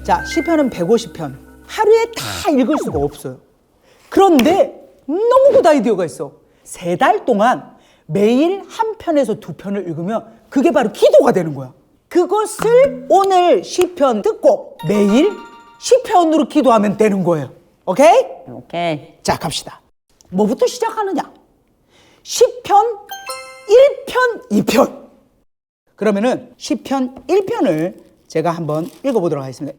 자, 시편은 150편. 하루에 다 읽을 수가 없어요. 그런데 너무 굿 아이디어가 있어. 3달 동안 매일 한 편에서 2편을 읽으면 그게 바로 기도가 되는 거야. 그것을 오늘 시편 듣고 매일 시편으로 기도하면 되는 거예요. 오케이? 오케이. 자, 갑시다. 뭐부터 시작하느냐? 시편 1편, 2편. 그러면은 시편 1편을 제가 한번 읽어보도록 하겠습니다.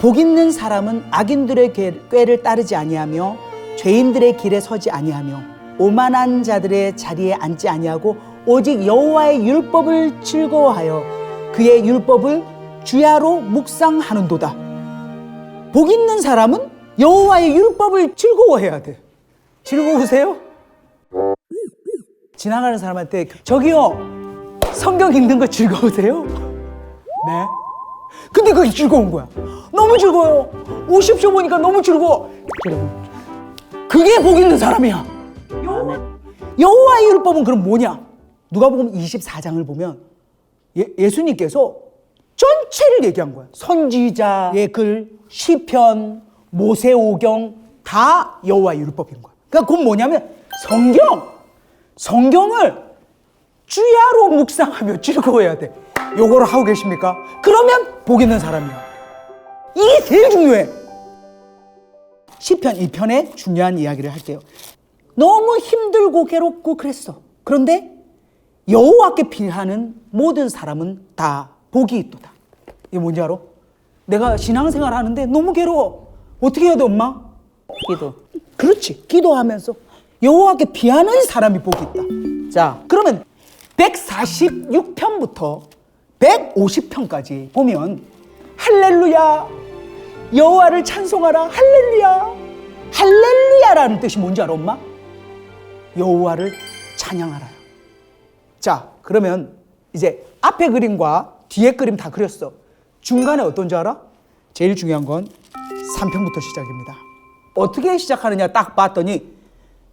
복 있는 사람은 악인들의 꾀를 따르지 아니하며 죄인들의 길에 서지 아니하며 오만한 자들의 자리에 앉지 아니하고 오직 여호와의 율법을 즐거워하여 그의 율법을 주야로 묵상하는도다. 복 있는 사람은 여호와의 율법을 즐거워해야 돼. 즐거우세요? 지나가는 사람한테 저기요, 성경 읽는 거 즐거우세요? 네. 근데 그게 즐거운 거야. 너무 즐거워요. 50초 보니까 너무 즐거워. 그게 복 있는 사람이야. 여호와의 율법은 그럼 뭐냐? 누가복음 24장을 보면 예수님께서 전체를 얘기한 거야. 선지자의 글, 시편, 모세오경 다 여호와의 율법인 거야. 그러니까 그건 뭐냐면 성경을 주야로 묵상하며 즐거워해야 돼. 요거를 하고 계십니까? 그러면 복 있는 사람이야. 이게 제일 중요해. 시편 2편의 중요한 이야기를 할게요. 너무 힘들고 괴롭고 그랬어. 그런데 여호와께 피하는 모든 사람은 다 복이 있도다. 이게 뭔지 알아? 내가 신앙생활 하는데 너무 괴로워. 어떻게 해야 돼, 엄마? 기도. 그렇지. 기도하면서 여호와께 피하는 사람이 복이 있다. 자, 그러면 146편부터 150편까지 보면 할렐루야, 여호와를 찬송하라, 할렐루야. 할렐루야라는 뜻이 뭔지 알아, 엄마? 여호와를 찬양하라. 자, 그러면 이제 앞에 그림과 뒤에 그림 다 그렸어. 중간에 어떤 줄 알아? 제일 중요한 건 3편부터 시작입니다. 어떻게 시작하느냐 딱 봤더니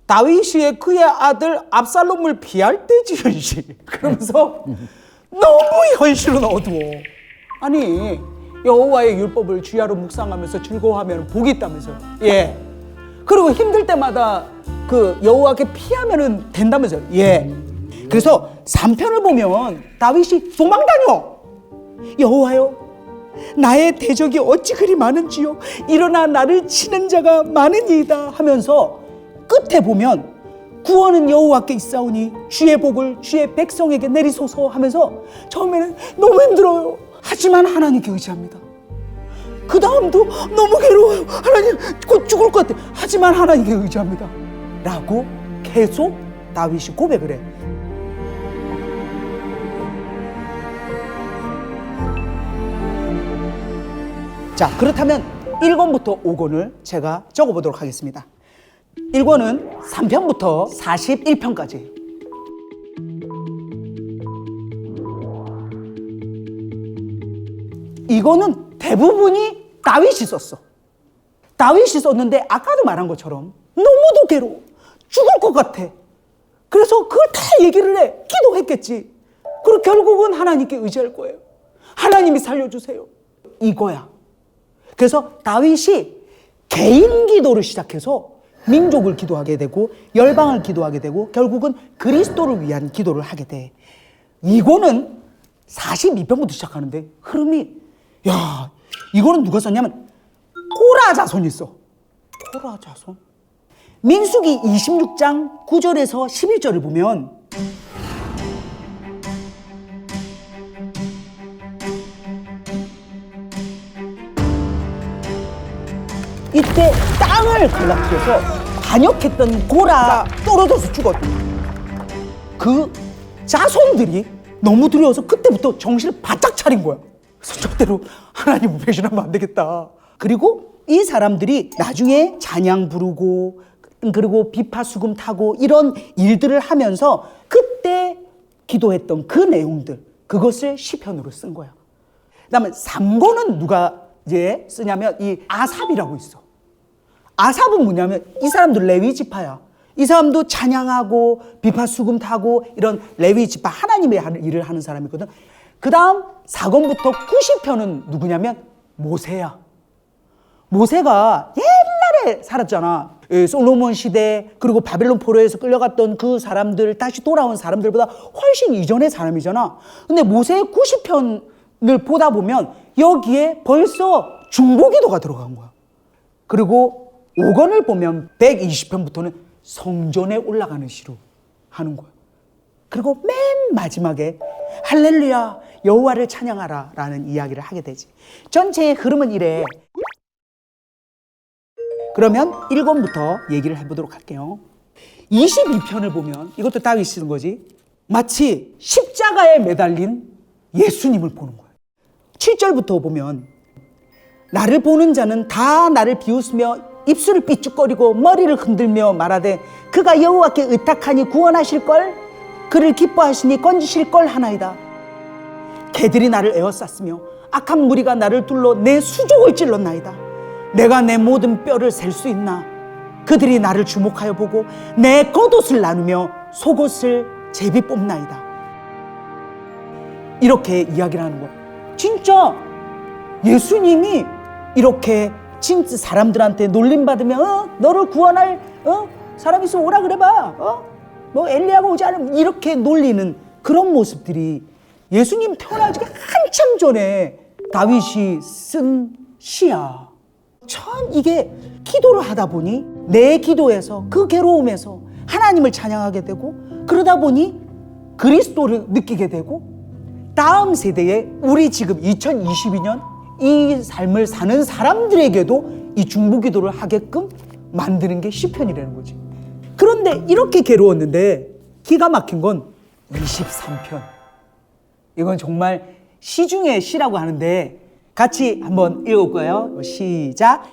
다윗이 그의 아들 압살롬을 피할 때지연시. 그러면서 너무 현실은 어두워. 아니, 여호와의 율법을 주야로 묵상하면서 즐거워하면 복이 있다면서요. 예. 그리고 힘들 때마다 그 여호와께 피하면 된다면서요. 예. 그래서 3편을 보면 다윗이 도망다녀. 여호와여, 나의 대적이 어찌 그리 많은지요. 일어나 나를 치는 자가 많으니이다 하면서 끝에 보면 구원은 여호와께 있사오니 주의 복을 주의 백성에게 내리소서 하면서 처음에는 너무 힘들어요. 하지만 하나님께 의지합니다. 그 다음도 너무 괴로워요. 하나님 곧 죽을 것 같아. 하지만 하나님께 의지합니다. 라고 계속 다윗이 고백을 해. 자, 그렇다면 1권부터 5권을 제가 적어보도록 하겠습니다. 1권은 3편부터 41편까지. 이거는 대부분이 다윗이 썼어. 다윗이 썼는데 아까도 말한 것처럼 너무도 괴로워. 죽을 것 같아. 그래서 그걸 다 얘기를 해. 기도했겠지. 그리고 결국은 하나님께 의지할 거예요. 하나님이 살려주세요. 이거야. 그래서 다윗이 개인 기도를 시작해서 민족을 기도하게 되고 열방을 기도하게 되고 결국은 그리스도를 위한 기도를 하게 돼. 이거는 42편부터 시작하는데 흐름이, 야, 이거는 누가 썼냐면 코라 자손이 써. 코라 자손. 민수기 26장 9절에서 11절을 보면 이때 땅을 갈라뜨려서 반역했던 고라 떨어져서 죽었거든요. 그 자손들이 너무 두려워서 그때부터 정신을 바짝 차린 거야. 그래서 절대로 하나님을 배신하면 안 되겠다. 그리고 이 사람들이 나중에 찬양 부르고 그리고 비파수금 타고 이런 일들을 하면서 그때 기도했던 그 내용들, 그것을 시편으로 쓴 거야. 그다음에 3권은 누가 이제 쓰냐면 이 아삽이라고 있어. 아삽은 뭐냐면 이 사람도 레위 지파야. 이 사람도 찬양하고 비파수금 타고 이런 레위 지파 하나님의 일을 하는 사람이거든. 그 다음 4권부터 90편은 누구냐면 모세야. 모세가 옛날에 살았잖아. 솔로몬 시대, 그리고 바벨론 포로에서 끌려갔던 그 사람들, 다시 돌아온 사람들보다 훨씬 이전의 사람이잖아. 근데 모세의 90편을 보다 보면 여기에 벌써 중보기도가 들어간 거야. 그리고 5권을 보면 120편부터는 성전에 올라가는 시로 하는 거야. 그리고 맨 마지막에 할렐루야 여호와를 찬양하라 라는 이야기를 하게 되지. 전체의 흐름은 이래. 그러면 1권부터 얘기를 해보도록 할게요. 22편을 보면 이것도 다윗이 쓴 거지. 마치 십자가에 매달린 예수님을 보는 거예요. 7절부터 보면 나를 보는 자는 다 나를 비웃으며 입술을 삐죽거리고 머리를 흔들며 말하되 그가 여호와께 의탁하니 구원하실걸, 그를 기뻐하시니 건지실걸 하나이다. 개들이 나를 에워쌌으며 악한 무리가 나를 둘러 내 수족을 찔렀나이다. 내가 내 모든 뼈를 셀 수 있나? 그들이 나를 주목하여 보고 내 겉옷을 나누며 속옷을 제비 뽑나이다. 이렇게 이야기를 하는 거야. 진짜 예수님이 이렇게 진짜 사람들한테 놀림받으면 너를 구원할 사람 있으면 오라 그래봐. 뭐 엘리야가 오지 않으면 이렇게 놀리는 그런 모습들이 예수님 태어나기 한참 전에 다윗이 쓴 시야. 참 이게 기도를 하다 보니 내 기도에서 그 괴로움에서 하나님을 찬양하게 되고 그러다 보니 그리스도를 느끼게 되고 다음 세대에 우리 지금 2022년 이 삶을 사는 사람들에게도 이 중보기도를 하게끔 만드는 게 시편이라는 거지. 그런데 이렇게 괴로웠는데 기가 막힌 건 23편. 이건 정말 시 중에 시라고 하는데 같이 한번 읽어볼까요? 시작.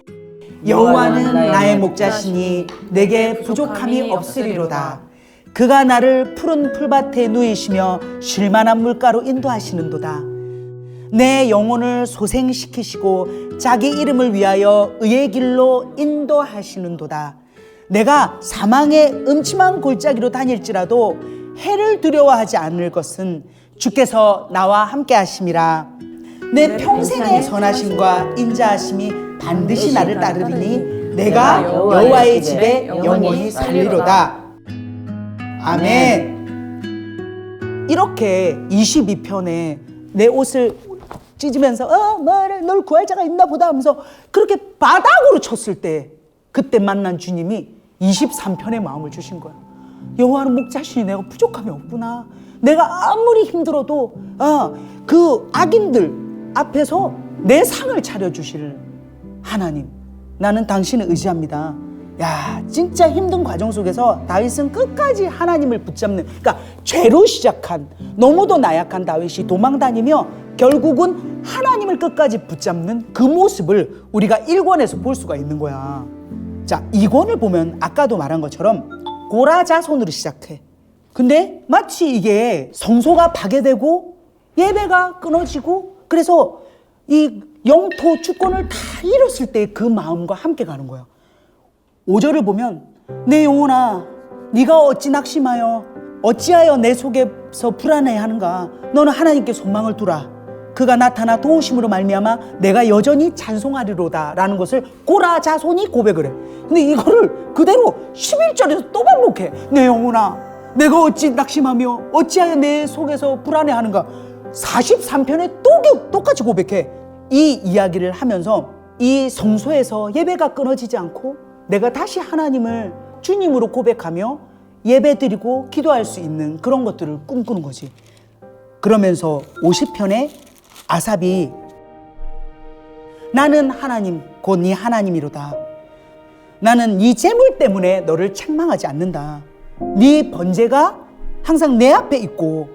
여호와는 나의 목자시니 내게 부족함이 없으리로다. 그가 나를 푸른 풀밭에 누이시며 쉴만한 물가로 인도하시는도다. 내 영혼을 소생시키시고 자기 이름을 위하여 의의 길로 인도하시는도다. 내가 사망의 음침한 골짜기로 다닐지라도 해를 두려워하지 않을 것은 주께서 나와 함께 하심이라. 내 평생의 선하심과 인자하심이 반드시 나를 따르리니 내가 여호와의 집에 영원히 살리로다. 아멘. 이렇게 22편에 내 옷을 찢으면서 널 구할 자가 있나 보다 하면서 그렇게 바닥으로 쳤을 때 그때 만난 주님이 23편의 마음을 주신 거야. 여호와는 목자시니 내가 부족함이 없구나. 내가 아무리 힘들어도 그 악인들 앞에서 내 상을 차려주실 하나님, 나는 당신을 의지합니다. 야, 진짜 힘든 과정 속에서 다윗은 끝까지 하나님을 붙잡는, 그러니까 죄로 시작한 너무도 나약한 다윗이 도망다니며 결국은 하나님을 끝까지 붙잡는 그 모습을 우리가 1권에서 볼 수가 있는 거야. 자, 2권을 보면 아까도 말한 것처럼 고라자손으로 시작해. 근데 마치 이게 성소가 파괴되고 예배가 끊어지고 그래서 이 영토 주권을 다 잃었을 때 그 마음과 함께 가는 거야. 5절을 보면 내 영혼아 네가 어찌 낙심하여 어찌하여 내 속에서 불안해하는가. 너는 하나님께 소망을 두라. 그가 나타나 도우심으로 말미암아 내가 여전히 찬송하리로다 라는 것을 고라 자손이 고백을 해. 근데 이거를 그대로 11절에서 또 반복해. 내 영혼아 내가 어찌 낙심하며 어찌하여 내 속에서 불안해하는가. 43편에 또 똑같이 고백해. 이 이야기를 하면서 이 성소에서 예배가 끊어지지 않고 내가 다시 하나님을 주님으로 고백하며 예배드리고 기도할 수 있는 그런 것들을 꿈꾸는 거지. 그러면서 50편에 아삽이 나는 하나님 곧 네 하나님이로다. 나는 네 재물 때문에 너를 책망하지 않는다. 네 번제가 항상 내 앞에 있고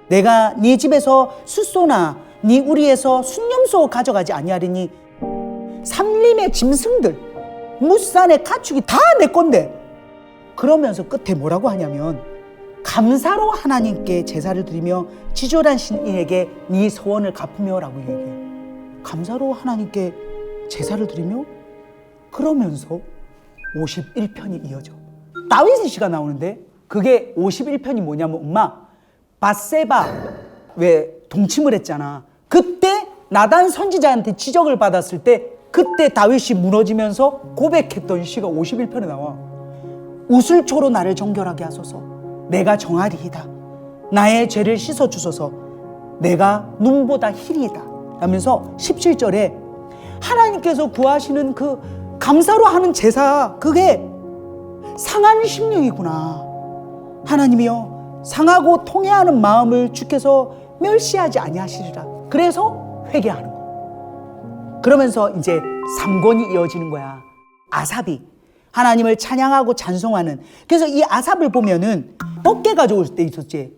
내가 네 집에서 숫소나 네 우리에서 순념소 가져가지 아니하리니 삼림의 짐승들 무산의 가축이 다 내 건데. 그러면서 끝에 뭐라고 하냐면 감사로 하나님께 제사를 드리며 지존한 신에게 네 소원을 갚으며 라고 얘기해. 감사로 하나님께 제사를 드리며 그러면서 51편이 이어져. 다윗의 시가 나오는데 그게 51편이 뭐냐면 엄마 밧세바 왜 동침을 했잖아. 그때 나단 선지자한테 지적을 받았을 때 그때 다윗이 무너지면서 고백했던 시가 51편에 나와. 우슬초로 나를 정결하게 하소서. 내가 정하리이다. 나의 죄를 씻어주소서. 내가 눈보다 희리이다. 하면서 17절에 하나님께서 구하시는 그 감사로 하는 제사, 그게 상한 심령이구나. 하나님이여, 상하고 통회하는 마음을 주께서 멸시하지 아니하시리라. 그래서 회개하는 거야. 그러면서 이제 3권이 이어지는 거야. 아삽이 하나님을 찬양하고 찬송하는. 그래서 이 아삽을 보면은 어깨 가져올 때 있었지.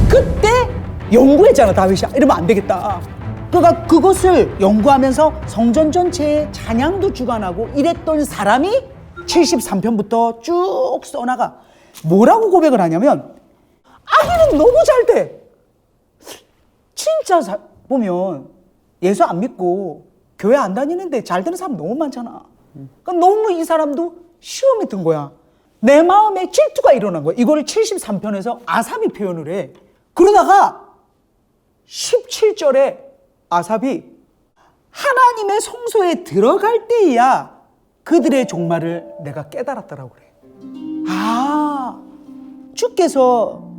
그때 연구했잖아, 다윗이. 이러면 안 되겠다. 그러니까 그것을 연구하면서 성전 전체에 찬양도 주관하고 이랬던 사람이 73편부터 쭉 써나가. 뭐라고 고백을 하냐면, 아기는 너무 잘 돼. 진짜 보면 예수 안 믿고 교회 안 다니는데 잘 되는 사람 너무 많잖아. 그러니까 너무 이 사람도 시험이 든 거야. 내 마음에 질투가 일어난 거야. 이거를 73편에서 아삽이 표현을 해. 그러다가 17절에 아삽이 하나님의 성소에 들어갈 때야 그들의 종말을 내가 깨달았다라고 그래. 아, 주께서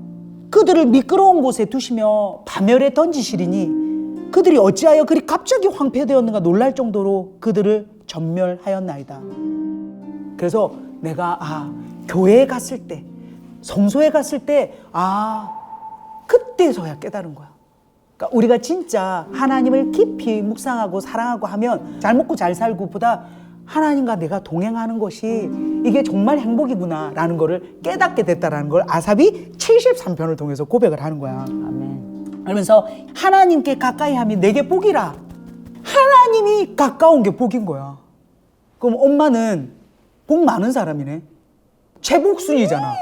그들을 미끄러운 곳에 두시며 파멸에 던지시리니 그들이 어찌하여 그리 갑자기 황폐되었는가 놀랄 정도로 그들을 전멸하였나이다. 그래서 내가 교회에 갔을 때, 성소에 갔을 때 그때서야 깨달은 거야. 그러니까 우리가 진짜 하나님을 깊이 묵상하고 사랑하고 하면 잘 먹고 잘 살고 보다 하나님과 내가 동행하는 것이 이게 정말 행복이구나 라는 거를 깨닫게 됐다라는 걸 아삽이 73편을 통해서 고백을 하는 거야. 아멘. 그러면서 하나님께 가까이 하면 내게 복이라. 하나님이 가까운 게 복인 거야. 그럼 엄마는 복 많은 사람이네. 최복순이잖아.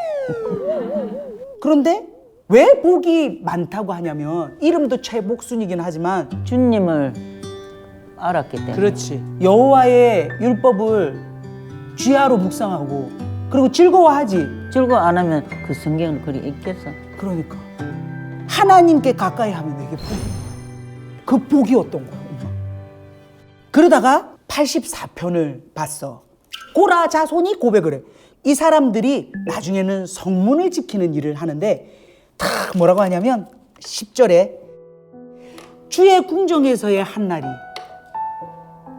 그런데 왜 복이 많다고 하냐면 이름도 최복순이긴 하지만 주님을 알았기 때문에. 그렇지. 여호와의 율법을 쥐하로 묵상하고 그리고 즐거워하지. 즐거워 안 하면 그 성경을 그리 읽겠어. 그러니까 하나님께 가까이 하면 내게 복이. 그 복이었던 거야, 엄마. 그러다가 84편을 봤어. 고라 자손이 고백을 해. 이 사람들이 나중에는 성문을 지키는 일을 하는데 다 뭐라고 하냐면 10절에 주의 궁정에서의 한 날이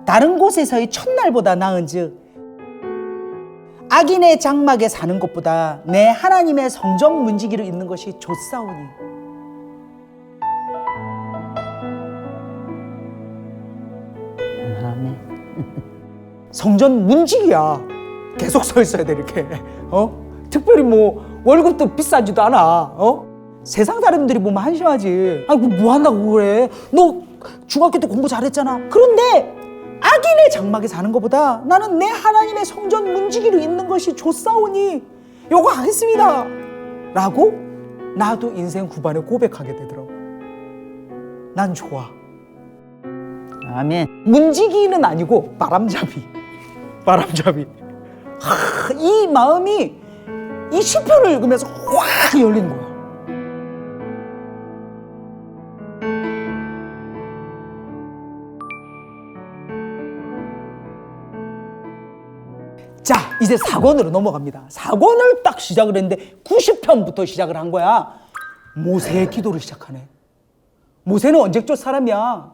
다른 곳에서의 첫날보다 나은즉 악인의 장막에 사는 것보다 내 하나님의 성전 문지기로 있는 것이 좋사오니. 아멘. 성전 문지기야. 계속 서 있어야 돼 이렇게. 특별히 뭐 월급도 비싸지도 않아. 세상 사람들이 보면 한심하지. 아이고 뭐 한다고 그래. 너 중학교 때 공부 잘했잖아. 그런데 악인의 장막에 사는 것보다 나는 내 하나님의 성전 문지기로 있는 것이 좋사오니 요거 하겠습니다 라고 나도 인생 후반에 고백하게 되더라고. 난 좋아. 아멘. 문지기는 아니고 바람잡이. 이 마음이 이 시편을 읽으면서 확 열린 거야. 자, 이제 4권으로 넘어갑니다. 4권을 딱 시작을 했는데 90편부터 시작을 한 거야. 모세의 기도를 시작하네. 모세는 언제적 사람이야?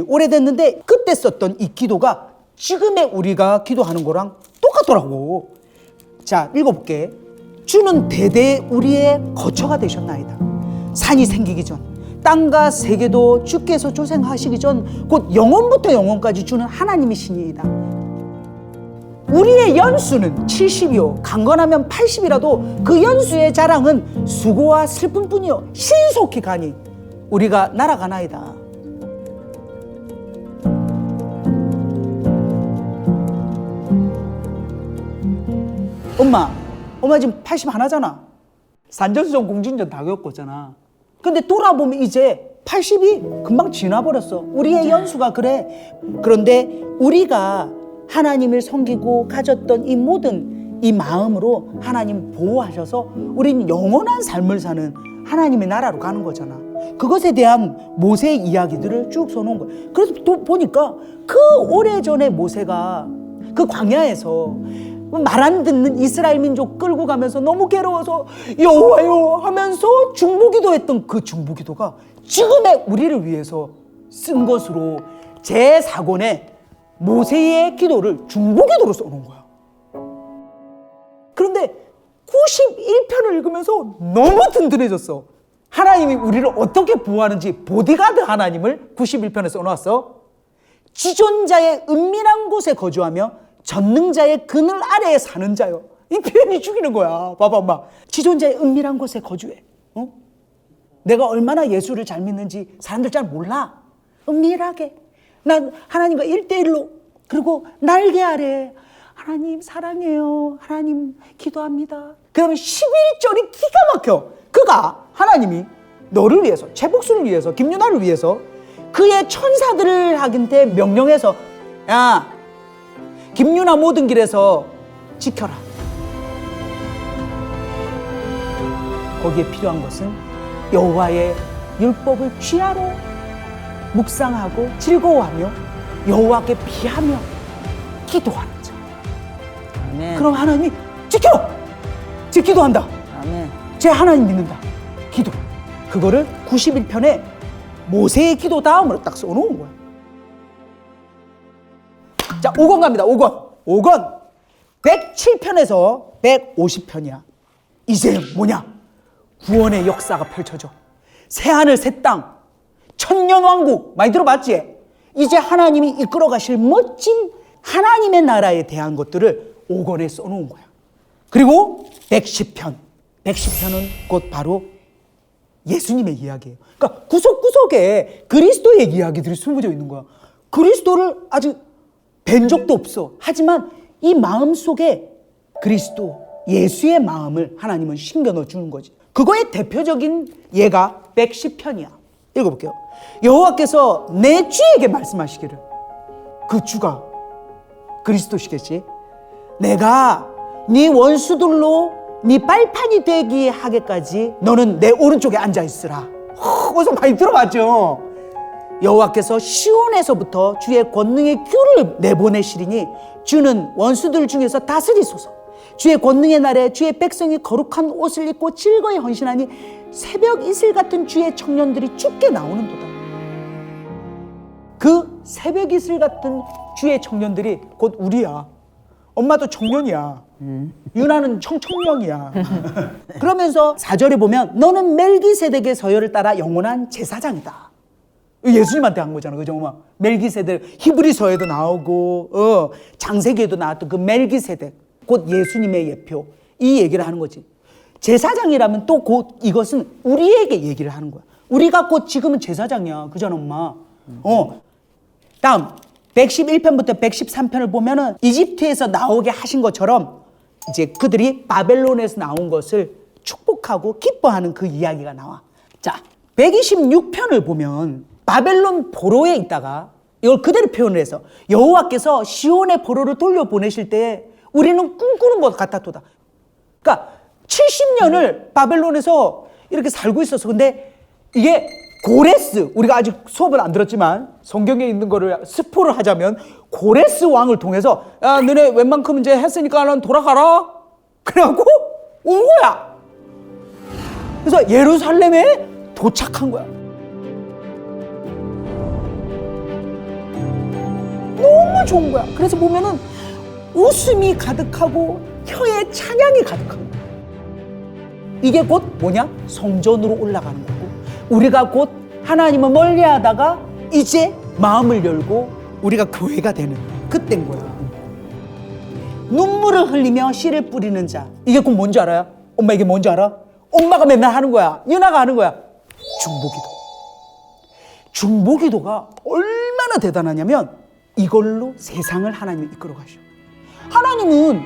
오래됐는데 그때 썼던 이 기도가 지금의 우리가 기도하는 거랑 똑같더라고. 자, 읽어볼게. 주는 대대 우리의 거처가 되셨나이다. 산이 생기기 전, 땅과 세계도 주께서 조생하시기 전 곧 영원부터 영원까지 주는 하나님이시니이다. 우리의 연수는 70이요 강건하면 80이라도 그 연수의 자랑은 수고와 슬픔뿐이요 신속히 가니 우리가 날아가나이다. 엄마 지금 80 하나잖아. 산전수전 공진전 다 겪었잖아. 근데 돌아보면 이제 80이 금방 지나버렸어. 우리의 연수가 그래. 그런데 우리가 하나님을 섬기고 가졌던 이 모든 이 마음으로 하나님 보호하셔서 우리는 영원한 삶을 사는 하나님의 나라로 가는 거잖아. 그것에 대한 모세의 이야기들을 쭉 써놓은 거야. 그래서 또 보니까 그 오래전에 모세가 그 광야에서 말 안 듣는 이스라엘 민족 끌고 가면서 너무 괴로워서 여호와여 하면서 중보기도 했던 그 중보기도가 지금의 우리를 위해서 쓴 것으로 제4권의 모세의 기도를 중보기도로 써놓은 거야. 그런데 91편을 읽으면서 너무 든든해졌어. 하나님이 우리를 어떻게 보호하는지 보디가드 하나님을 91편에 써놓았어. 지존자의 은밀한 곳에 거주하며 전능자의 그늘 아래에 사는 자요. 이 표현이 죽이는 거야. 봐봐 엄마. 지존자의 은밀한 곳에 거주해. 내가 얼마나 예수를 잘 믿는지 사람들 잘 몰라. 은밀하게 난 하나님과 1대1로 그리고 날개 아래 하나님 사랑해요. 하나님 기도합니다. 그 다음에 11절이 기가 막혀. 그가 하나님이 너를 위해서 최복수를 위해서 김유나를 위해서 그의 천사들을 하긴테 명령해서 야 김유나 모든 길에서 지켜라. 거기에 필요한 것은 여호와의 율법을 취하로 묵상하고 즐거워하며 여호와께 비하며 기도하는 자. 아멘. 그럼 하나님이 지켜! 제 기도한다. 아멘. 제 하나님 믿는다. 기도. 그거를 91편에 모세의 기도 다음으로 딱 써놓은 거야. 자, 5권 갑니다. 5권 107편에서 150편이야. 이제 뭐냐? 구원의 역사가 펼쳐져. 새하늘 새 땅, 천년왕국 많이 들어봤지? 이제 하나님이 이끌어 가실 멋진 하나님의 나라에 대한 것들을 5권에 써놓은 거야. 그리고 110편은 곧 바로 예수님의 이야기예요. 그러니까 구석구석에 그리스도의 이야기들이 숨어져 있는 거야. 그리스도를 아직 뵌 적도 없어. 하지만 이 마음 속에 그리스도, 예수의 마음을 하나님은 심겨 넣어 주는 거지. 그거의 대표적인 예가 110편이야. 읽어볼게요. 여호와께서 내 주에게 말씀하시기를, 그 주가 그리스도시겠지. 내가 네 원수들로 네 빨판이 되게 하기까지 너는 내 오른쪽에 앉아 있으라. 어디서 많이 들어봤죠? 여호와께서 시온에서부터 주의 권능의 큐를 내보내시리니 주는 원수들 중에서 다스리소서. 주의 권능의 날에 주의 백성이 거룩한 옷을 입고 즐거이 헌신하니 새벽 이슬 같은 주의 청년들이 죽게 나오는도다. 그 새벽 이슬 같은 주의 청년들이 곧 우리야. 엄마도 청년이야. 유나는 청청년이야. 그러면서 4절에 보면 너는 멜기세덱의 서열을 따라 영원한 제사장이다. 예수님한테 한 거잖아. 그죠? 엄마? 멜기세덱, 히브리서에도 나오고 창세기에도 나왔던 그 멜기세덱, 곧 예수님의 예표, 이 얘기를 하는 거지. 제사장이라면 또 곧 이것은 우리에게 얘기를 하는 거야. 우리가 곧 지금은 제사장이야. 그잖아 엄마. 다음 111편부터 113편을 보면은 이집트에서 나오게 하신 것처럼 이제 그들이 바벨론에서 나온 것을 축복하고 기뻐하는 그 이야기가 나와. 자, 126편을 보면 바벨론 포로에 있다가 이걸 그대로 표현을 해서 여호와께서 시온의 포로를 돌려보내실 때 우리는 꿈꾸는 것 같았도다. 그러니까 70년을 바벨론에서 이렇게 살고 있었어. 근데 이게 고레스, 우리가 아직 수업은 안 들었지만 성경에 있는 거를 스포를 하자면 고레스 왕을 통해서 야 너네 웬만큼 이제 했으니까 넌 돌아가라. 그래갖고 온 거야. 그래서 예루살렘에 도착한 거야. 너무 좋은 거야. 그래서 보면은 웃음이 가득하고 혀에 찬양이 가득한 거야. 이게 곧 뭐냐? 성전으로 올라가는 거고, 우리가 곧 하나님을 멀리하다가 이제 마음을 열고 우리가 교회가 되는 그때인 거야. 눈물을 흘리며 씨를 뿌리는 자, 이게 곧 뭔지 알아요? 엄마 이게 뭔지 알아? 엄마가 맨날 하는 거야. 유나가 하는 거야. 중보기도. 중보기도가 얼마나 대단하냐면 이걸로 세상을 하나님이 이끌어 가셔. 하나님은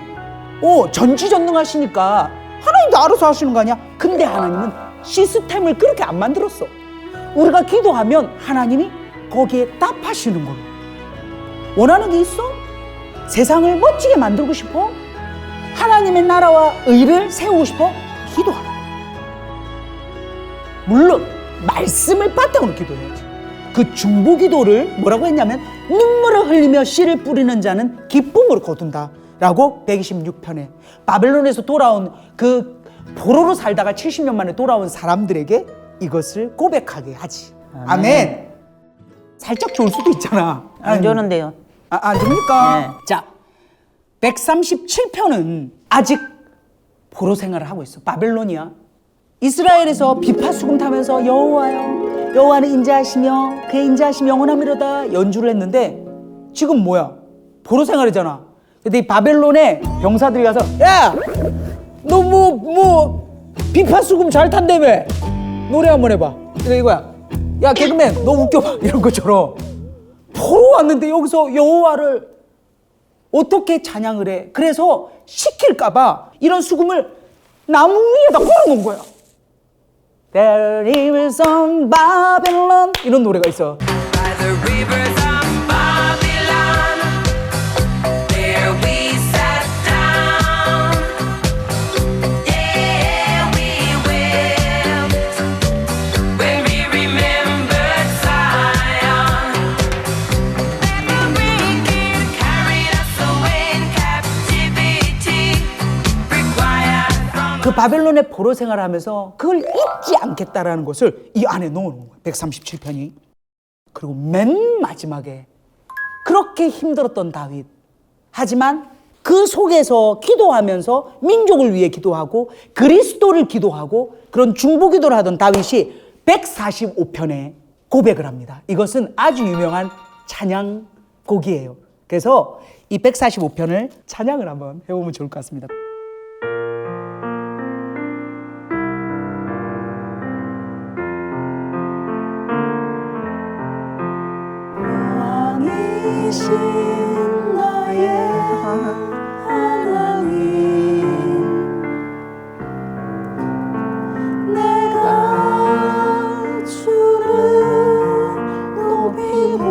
전지전능하시니까 하나님도 알아서 하시는 거 아니야? 근데 하나님은 시스템을 그렇게 안 만들었어. 우리가 기도하면 하나님이 거기에 답하시는 거예요. 원하는 게 있어? 세상을 멋지게 만들고 싶어? 하나님의 나라와 의를 세우고 싶어? 기도하라. 물론 말씀을 바탕으로 기도해야지. 그 중보기도를 뭐라고 했냐면 눈물을 흘리며 씨를 뿌리는 자는 기쁨으로 거둔다 라고 126편에 바벨론에서 돌아온 그 포로로 살다가 70년 만에 돌아온 사람들에게 이것을 고백하게 하지. 아멘. 살짝 좋을 수도 있잖아. 안 좋은데요. 안 좋습니까? 네. 자, 137편은 아직 포로 생활을 하고 있어. 바벨론이야. 이스라엘에서 비파수금 타면서 여호와여 여호와는 인자하시며 그의 인자하심이 영원하미로다 연주를 했는데 지금 뭐야? 포로 생활이잖아. 근데 이 바벨론의 병사들이 가서 야! 너 뭐 비파수금 잘 탄다며? 노래 한번 해봐. 그러니까 이거야. 야 개그맨 너 웃겨봐. 이런 것처럼 포로 왔는데 여기서 여호와를 어떻게 찬양을 해? 그래서 시킬까봐 이런 수금을 나무 위에다 걸어놓은 거야. There is some Babylon 이런 노래가 있어. By the rivers of Babylon, there we sat down. Yeah, we wept when we remembered Zion. The wicked carried us away in captivity, required from 그 바벨론의 포로 생활을 하면서 그걸 잊지 않겠다라는 것을 이 안에 넣어놓은 거예요. 137편이. 그리고 맨 마지막에 그렇게 힘들었던 다윗. 하지만 그 속에서 기도하면서 민족을 위해 기도하고 그리스도를 기도하고 그런 중보기도를 하던 다윗이 145편에 고백을 합니다. 이것은 아주 유명한 찬양곡이에요. 그래서 이 145편을 찬양을 한번 해보면 좋을 것 같습니다. 왕이신 나의 하나님 내가 주를 높이고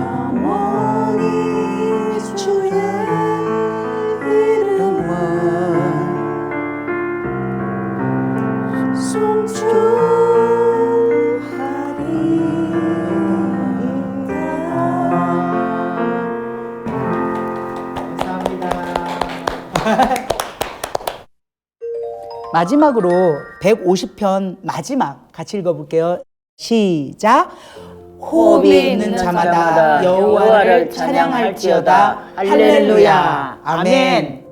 영원히 주의 이름을 마지막으로 150편 마지막 같이 읽어볼게요. 시작. 호흡이 있는 자마다 여호와를 찬양할지어다. 할렐루야. 아멘.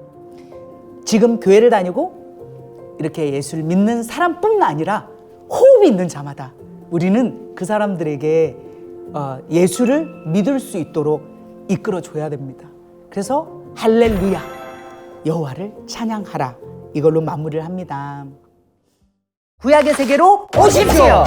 지금 교회를 다니고 이렇게 예수를 믿는 사람뿐만 아니라 호흡이 있는 자마다 우리는 그 사람들에게 예수를 믿을 수 있도록 이끌어줘야 됩니다. 그래서 할렐루야 여호와를 찬양하라 이걸로 마무리를 합니다. 구약의 세계로 오십시오.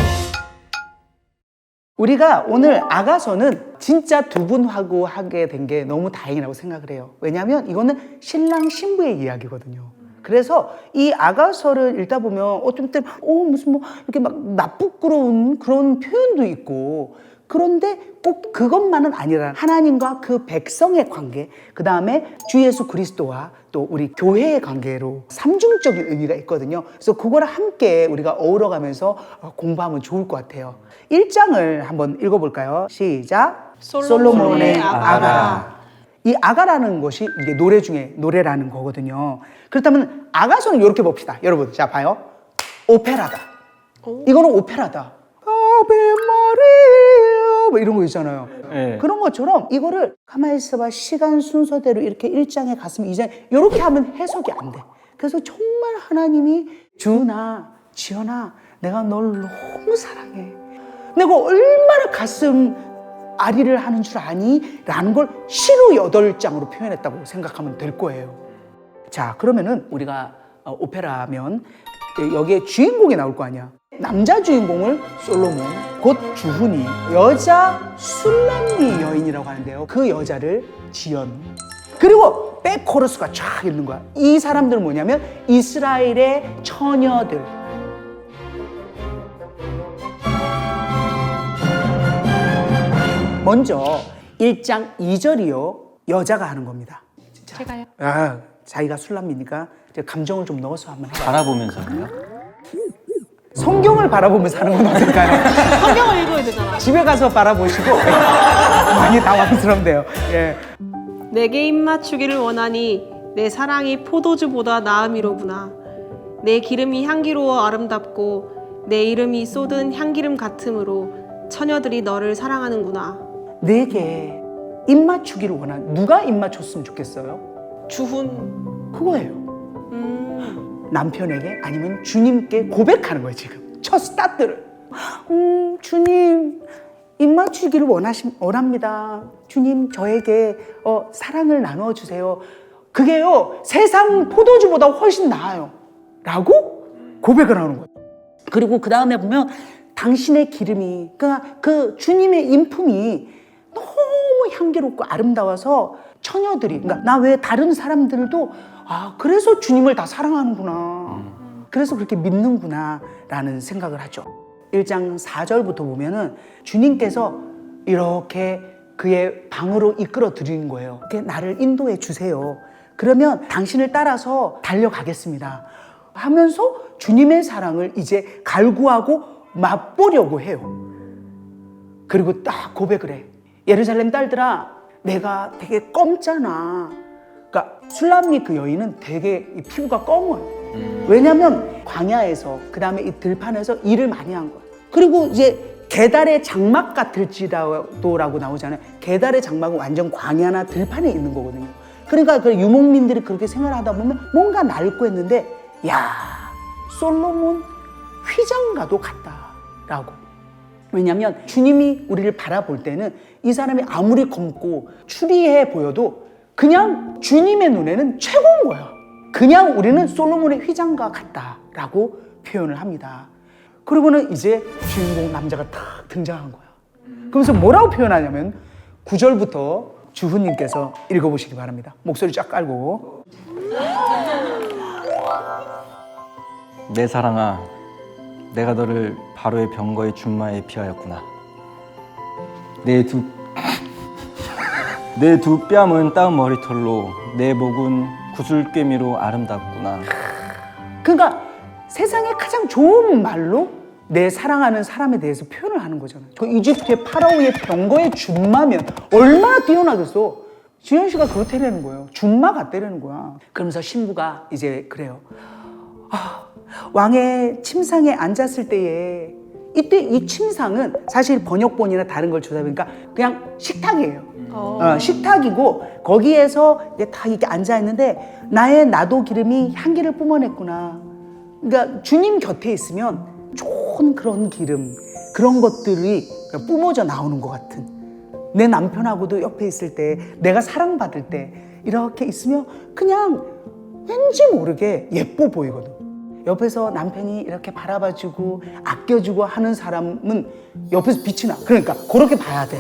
우리가 오늘 아가서는 진짜 두 분하고 하게 된 게 너무 다행이라고 생각을 해요. 왜냐하면 이거는 신랑 신부의 이야기거든요. 그래서 이 아가서를 읽다 보면 어떤 때는 무슨 뭐 이렇게 막 나쁘끄러운 그런 표현도 있고 그런데 꼭 그것만은 아니라 하나님과 그 백성의 관계, 그 다음에 주 예수 그리스도와 또 우리 교회의 관계로 삼중적인 의미가 있거든요. 그래서 그거를 함께 우리가 어우러가면서 공부하면 좋을 것 같아요. 1장을 한번 읽어볼까요? 시작. 솔로몬의 아가라. 이 아가라는 것이 이게 노래 중에 노래라는 거거든요. 그렇다면 아가서는 이렇게 봅시다. 여러분, 자 봐요. 오페라다. 이거는 오페라다. 아베 마리아 뭐 이런 거 있잖아요. 네. 그런 것처럼 이거를 가만히 있어봐. 시간 순서대로 이렇게 1장에 갔으면 2장에 이렇게 하면 해석이 안 돼. 그래서 정말 하나님이 주나 지연아 내가 널 너무 사랑해. 내가 얼마나 가슴 아리를 하는 줄 아니? 라는 걸 시로 8장으로 표현했다고 생각하면 될 거예요. 자, 그러면은 우리가 오페라면 여기에 주인공이 나올 거 아니야. 남자 주인공을 솔로몬, 곧 주훈이, 여자 술람미 여인이라고 하는데요. 그 여자를 지연. 그리고 백코러스가 쫙 있는 거야. 이 사람들은 뭐냐면 이스라엘의 처녀들, 먼저 1장 2절이요. 여자가 하는 겁니다. 제가요? 자기가 술람이니까 이제 감정을 좀 넣어서 한번 해봐요. 바라보면서요? 성경을 바라보면서 하는 건 어떨까요? 성경을 읽어야 되잖아. 집에 가서 바라보시고 많이 당황스럽네요. 예. 내게 입맞추기를 원하니 내 사랑이 포도주보다 나음이로구나. 내 기름이 향기로워 아름답고 내 이름이 쏟은 향기름 같으므로 처녀들이 너를 사랑하는구나. 내게 입맞추기를 원하는 누가 입맞췄으면 좋겠어요? 주훈. 그거예요. 남편에게 아니면 주님께 고백하는 거예요. 지금 첫 스타트를. 주님 입맞추기를 원합니다. 주님 저에게 사랑을 나누어 주세요. 그게요 세상 포도주보다 훨씬 나아요 라고 고백을 하는 거예요. 그리고 그 다음에 보면 당신의 기름이 그러니까 그 주님의 인품이 너무 향기롭고 아름다워서 처녀들이 그러니까 나 외에 다른 사람들도 그래서 주님을 다 사랑하는구나. 그래서 그렇게 믿는구나 라는 생각을 하죠. 1장 4절부터 보면은 주님께서 이렇게 그의 방으로 이끌어 드리는 거예요. 이렇게 나를 인도해 주세요. 그러면 당신을 따라서 달려가겠습니다. 하면서 주님의 사랑을 이제 갈구하고 맛보려고 해요. 그리고 딱 고백을 해. 예루살렘 딸들아, 내가 되게 검잖아. 그러니까 술람미 그 여인은 되게 이 피부가 검어요. 왜냐면 광야에서 그 다음에 이 들판에서 일을 많이 한 거예요. 그리고 이제 게달의 장막 같을지라도라고 나오잖아요. 게달의 장막은 완전 광야나 들판에 있는 거거든요. 그러니까 그 유목민들이 그렇게 생활하다 보면 뭔가 낡고 했는데 야 솔로몬 휘장가도 같다라고. 왜냐하면 주님이 우리를 바라볼 때는 이 사람이 아무리 검고 추리해 보여도 그냥 주님의 눈에는 최고인 거야. 그냥 우리는 솔로몬의 휘장가 같다라고 표현을 합니다. 그리고는 이제 주인공 남자가 탁 등장한 거야. 그러면서 뭐라고 표현하냐면 9절부터 주훈님께서 읽어보시기 바랍니다. 목소리 쫙 깔고. 내 사랑아, 내가 너를 바로의 병거의 준마에 피하였구나. 내 두 뺨은 따은 머리털로 내 목은 구슬꿰미로 아름답구나. 그러니까 세상에 가장 좋은 말로 내 사랑하는 사람에 대해서 표현을 하는 거잖아요. 그 이집트의 파라오의 병거의 준마면 얼마나 뛰어나겠어. 지현 씨가 그렇다라는 거예요. 준마 같다라는 거야. 그러면서 신부가 이제 그래요. 왕의 침상에 앉았을 때에 이때 이 침상은 사실 번역본이나 다른 걸 조사해보니까 그냥 식탁이에요. 식탁이고 거기에서 이제 다 이렇게 앉아 있는데 나의 나도 기름이 향기를 뿜어냈구나. 그러니까 주님 곁에 있으면 좋은 그런 기름, 그런 것들이 뿜어져 나오는 것 같은. 내 남편하고도 옆에 있을 때, 내가 사랑받을 때 이렇게 있으면 그냥 왠지 모르게 예뻐 보이거든. 옆에서 남편이 이렇게 바라봐주고 아껴주고 하는 사람은 옆에서 빛이 나. 그러니까 그렇게 봐야 돼.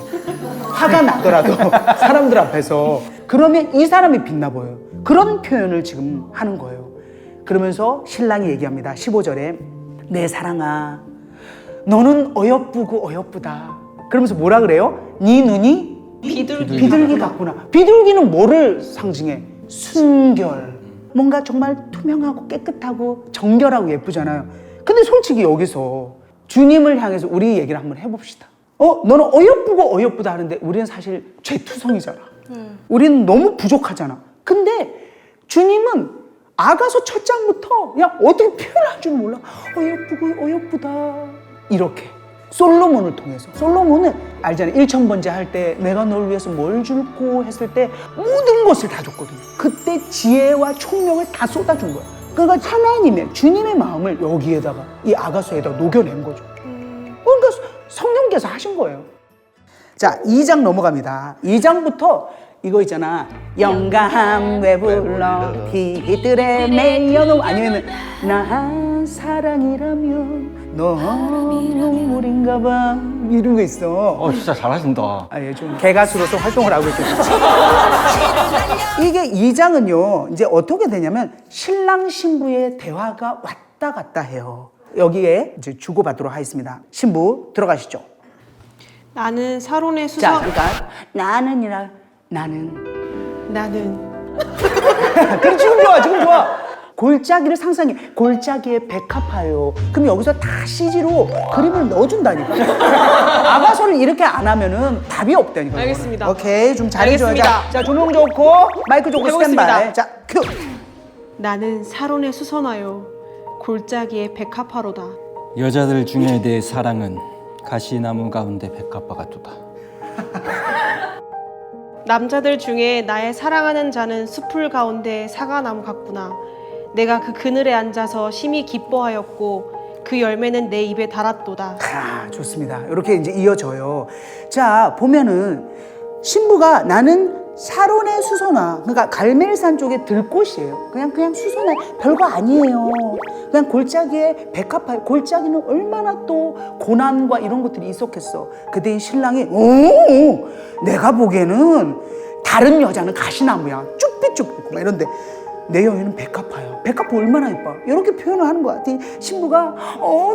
화가 나더라도 사람들 앞에서. 그러면 이 사람이 빛나 보여요. 그런 표현을 지금 하는 거예요. 그러면서 신랑이 얘기합니다. 15절에 내 사랑아, 너는 어여쁘고 어여쁘다. 그러면서 뭐라 그래요? 네 눈이 비둘기 같구나. 비둘기는 뭐를 상징해? 순결. 뭔가 정말 투명하고 깨끗하고 정결하고 예쁘잖아요. 근데 솔직히 여기서 주님을 향해서 우리 얘기를 한번 해봅시다. 너는 어여쁘고 어여쁘다 하는데 우리는 사실 죄투성이잖아. 우리는 너무 부족하잖아. 근데 주님은 아가서 첫 장부터 야 어떻게 표현할 줄 몰라. 어여쁘고 어여쁘다. 이렇게 솔로몬을 통해서. 솔로몬은 알잖아요. 1000번째 할 때 내가 널 위해서 뭘 줄고 했을 때 모든 것을 다 줬거든요. 그때 지혜와 총명을 다 쏟아준 거예요. 그러니까 하나님의 주님의 마음을 여기에다가 이 아가서에다 녹여낸 거죠. 그러니까 성령께서 하신 거예요. 자, 2장 넘어갑니다. 2장부터 이거 있잖아. 영감 왜 불러 희들의 매여놓 아니면 나 사랑이라면 너무인가 봐 이런 거 있어. 진짜 잘하신다. 얘 좀 개가수로서 활동을 하고 있거든요. 이게 2장은요 이제 어떻게 되냐면 신랑 신부의 대화가 왔다 갔다 해요. 여기에 이제 주고받도록 하겠습니다. 신부 들어가시죠. 나는 사론의 자, 수선. 그러니까 나는이라 나는. 나는 그래, 지금 좋아, 지금 좋아. 골짜기를 상상해. 골짜기에 백합화요. 그럼 여기서 다 CG로 그림을 넣어준다니까. 아가서를 이렇게 안 하면은 답이 없다니까. 알겠습니다. 오케이, 좀 잘해줘야 돼. 알겠습니다. 자, 조명 좋고 마이크 좋고 해보겠습니다. 스탠바이. 자, 큐. 나는 사론의 수선하여 골짜기의 백합화로다. 여자들 중에 내 사랑은 가시나무 가운데 백합화 같도다. 남자들 중에 나의 사랑하는 자는 숲풀 가운데 사과나무 같구나. 내가 그 그늘에 앉아서 심히 기뻐하였고 그 열매는 내 입에 달았도다. 아, 좋습니다. 이렇게 이제 이어져요. 자, 보면은 신부가 나는 사론의 수선화, 그러니까 갈멜산 쪽에 들꽃이에요. 그냥 수선화, 별거 아니에요. 그냥 골짜기에 백합화, 골짜기는 얼마나 또 고난과 이런 것들이 있었겠어. 그때 신랑이 오, 내가 보기에는 다른 여자는 가시나무야, 쭈삐쭈삐 막 이런데 내 여인은 백합화야. 백합화 얼마나 예뻐. 이렇게 표현을 하는 거야. 신부가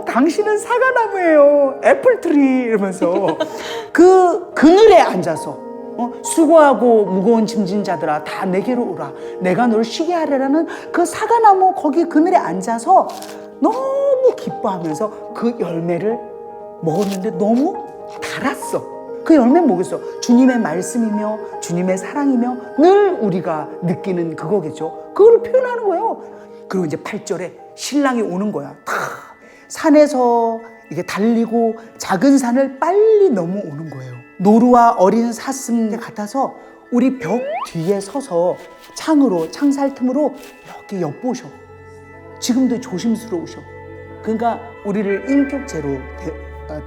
당신은 사과나무예요. 애플트리 이러면서 그 그늘에 앉아서 수고하고 무거운 짐진 자들아 다 내게로 오라. 내가 널 쉬게 하리라는 그 사과나무 거기 그늘에 앉아서 너무 기뻐하면서 그 열매를 먹었는데 너무 달았어. 그 열매는 뭐겠어? 주님의 말씀이며 주님의 사랑이며 늘 우리가 느끼는 그거겠죠. 그걸 표현하는 거예요. 그리고 이제 8절에 신랑이 오는 거야. 다 산에서 이게 달리고 작은 산을 빨리 넘어오는 거예요. 노루와 어린 사슴 같아서 우리 벽 뒤에 서서 창살 틈으로 이렇게 엿보셔. 지금도 조심스러우셔. 그러니까 우리를 인격체로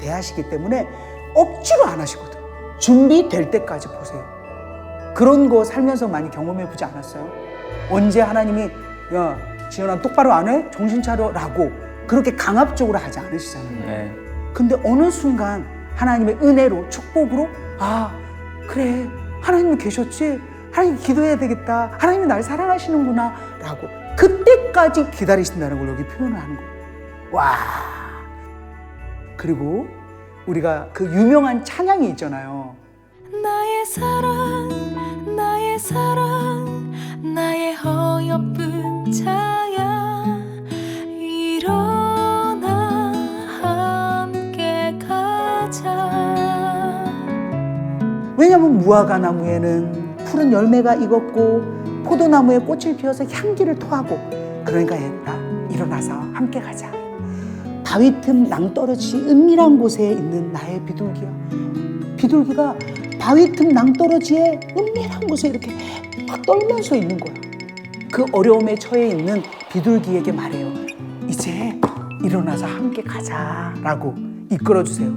대하시기 때문에 억지로 안 하시거든. 준비될 때까지 보세요. 그런 거 살면서 많이 경험해 보지 않았어요? 언제 하나님이 야 지연아 똑바로 안 해? 정신 차려 라고 그렇게 강압적으로 하지 않으시잖아요. 네. 근데 어느 순간 하나님의 은혜로 축복으로 아 그래 하나님이 계셨지? 하나님 기도해야 되겠다. 하나님이 날 사랑하시는구나 라고 그때까지 기다리신다는 걸 여기 표현을 하는 거예요. 와. 그리고 우리가 그 유명한 찬양이 있잖아요. 나의 사랑 나의 어여쁜 자야 일어나 함께 가자. 왜냐하면 무화과 나무에는 푸른 열매가 익었고 포도나무에 꽃을 피워서 향기를 토하고 그러니까 얘들아 일어나서 함께 가자. 바위 틈 낭떠러지 은밀한 곳에 있는 나의 비둘기야. 비둘기가 바위 틈 낭떠러지에 은밀한 곳에 이렇게 막 떨면서 있는 거야. 그 어려움에 처해 있는 비둘기에게 말해요. 이제 일어나서 함께 가자라고 이끌어주세요.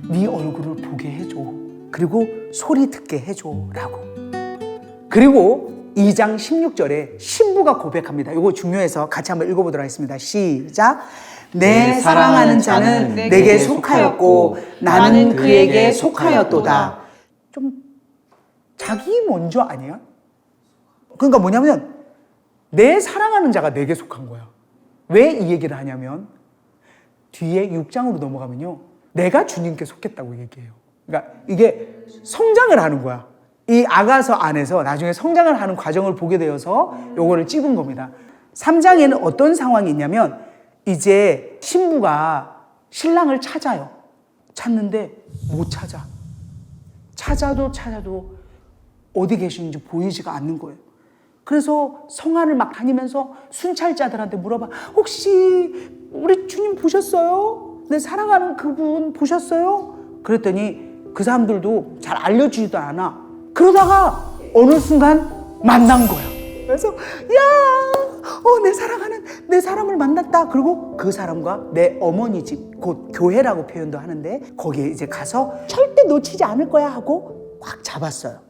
네 얼굴을 보게 해줘. 그리고 소리 듣게 해줘라고. 그리고 2장 16절에 신부가 고백합니다. 이거 중요해서 같이 한번 읽어보도록 하겠습니다. 시작. 내 사랑하는 자는 내게 속하였고 나는 그에게 속하였도다. 좀 자기 먼저 아니야? 그러니까 뭐냐면 내 사랑하는 자가 내게 속한 거야. 왜 이 얘기를 하냐면 뒤에 6장으로 넘어가면요. 내가 주님께 속했다고 얘기해요. 그러니까 이게 성장을 하는 거야. 이 아가서 안에서 나중에 성장을 하는 과정을 보게 되어서 요거를 찍은 겁니다. 3장에는 어떤 상황이 있냐면 이제 신부가 신랑을 찾아요. 찾는데 못 찾아. 찾아도 어디 계시는지 보이지가 않는 거예요. 그래서 성 안을 막 다니면서 순찰자들한테 물어봐. 혹시 우리 주님 보셨어요? 내 사랑하는 그분 보셨어요? 그랬더니 그 사람들도 잘 알려주지도 않아. 그러다가 어느 순간 만난 거야. 그래서 내 사랑하는 내 사람을 만났다. 그리고 그 사람과 내 어머니 집, 곧 교회라고 표현도 하는데 거기에 이제 가서 절대 놓치지 않을 거야 하고 꽉 잡았어요.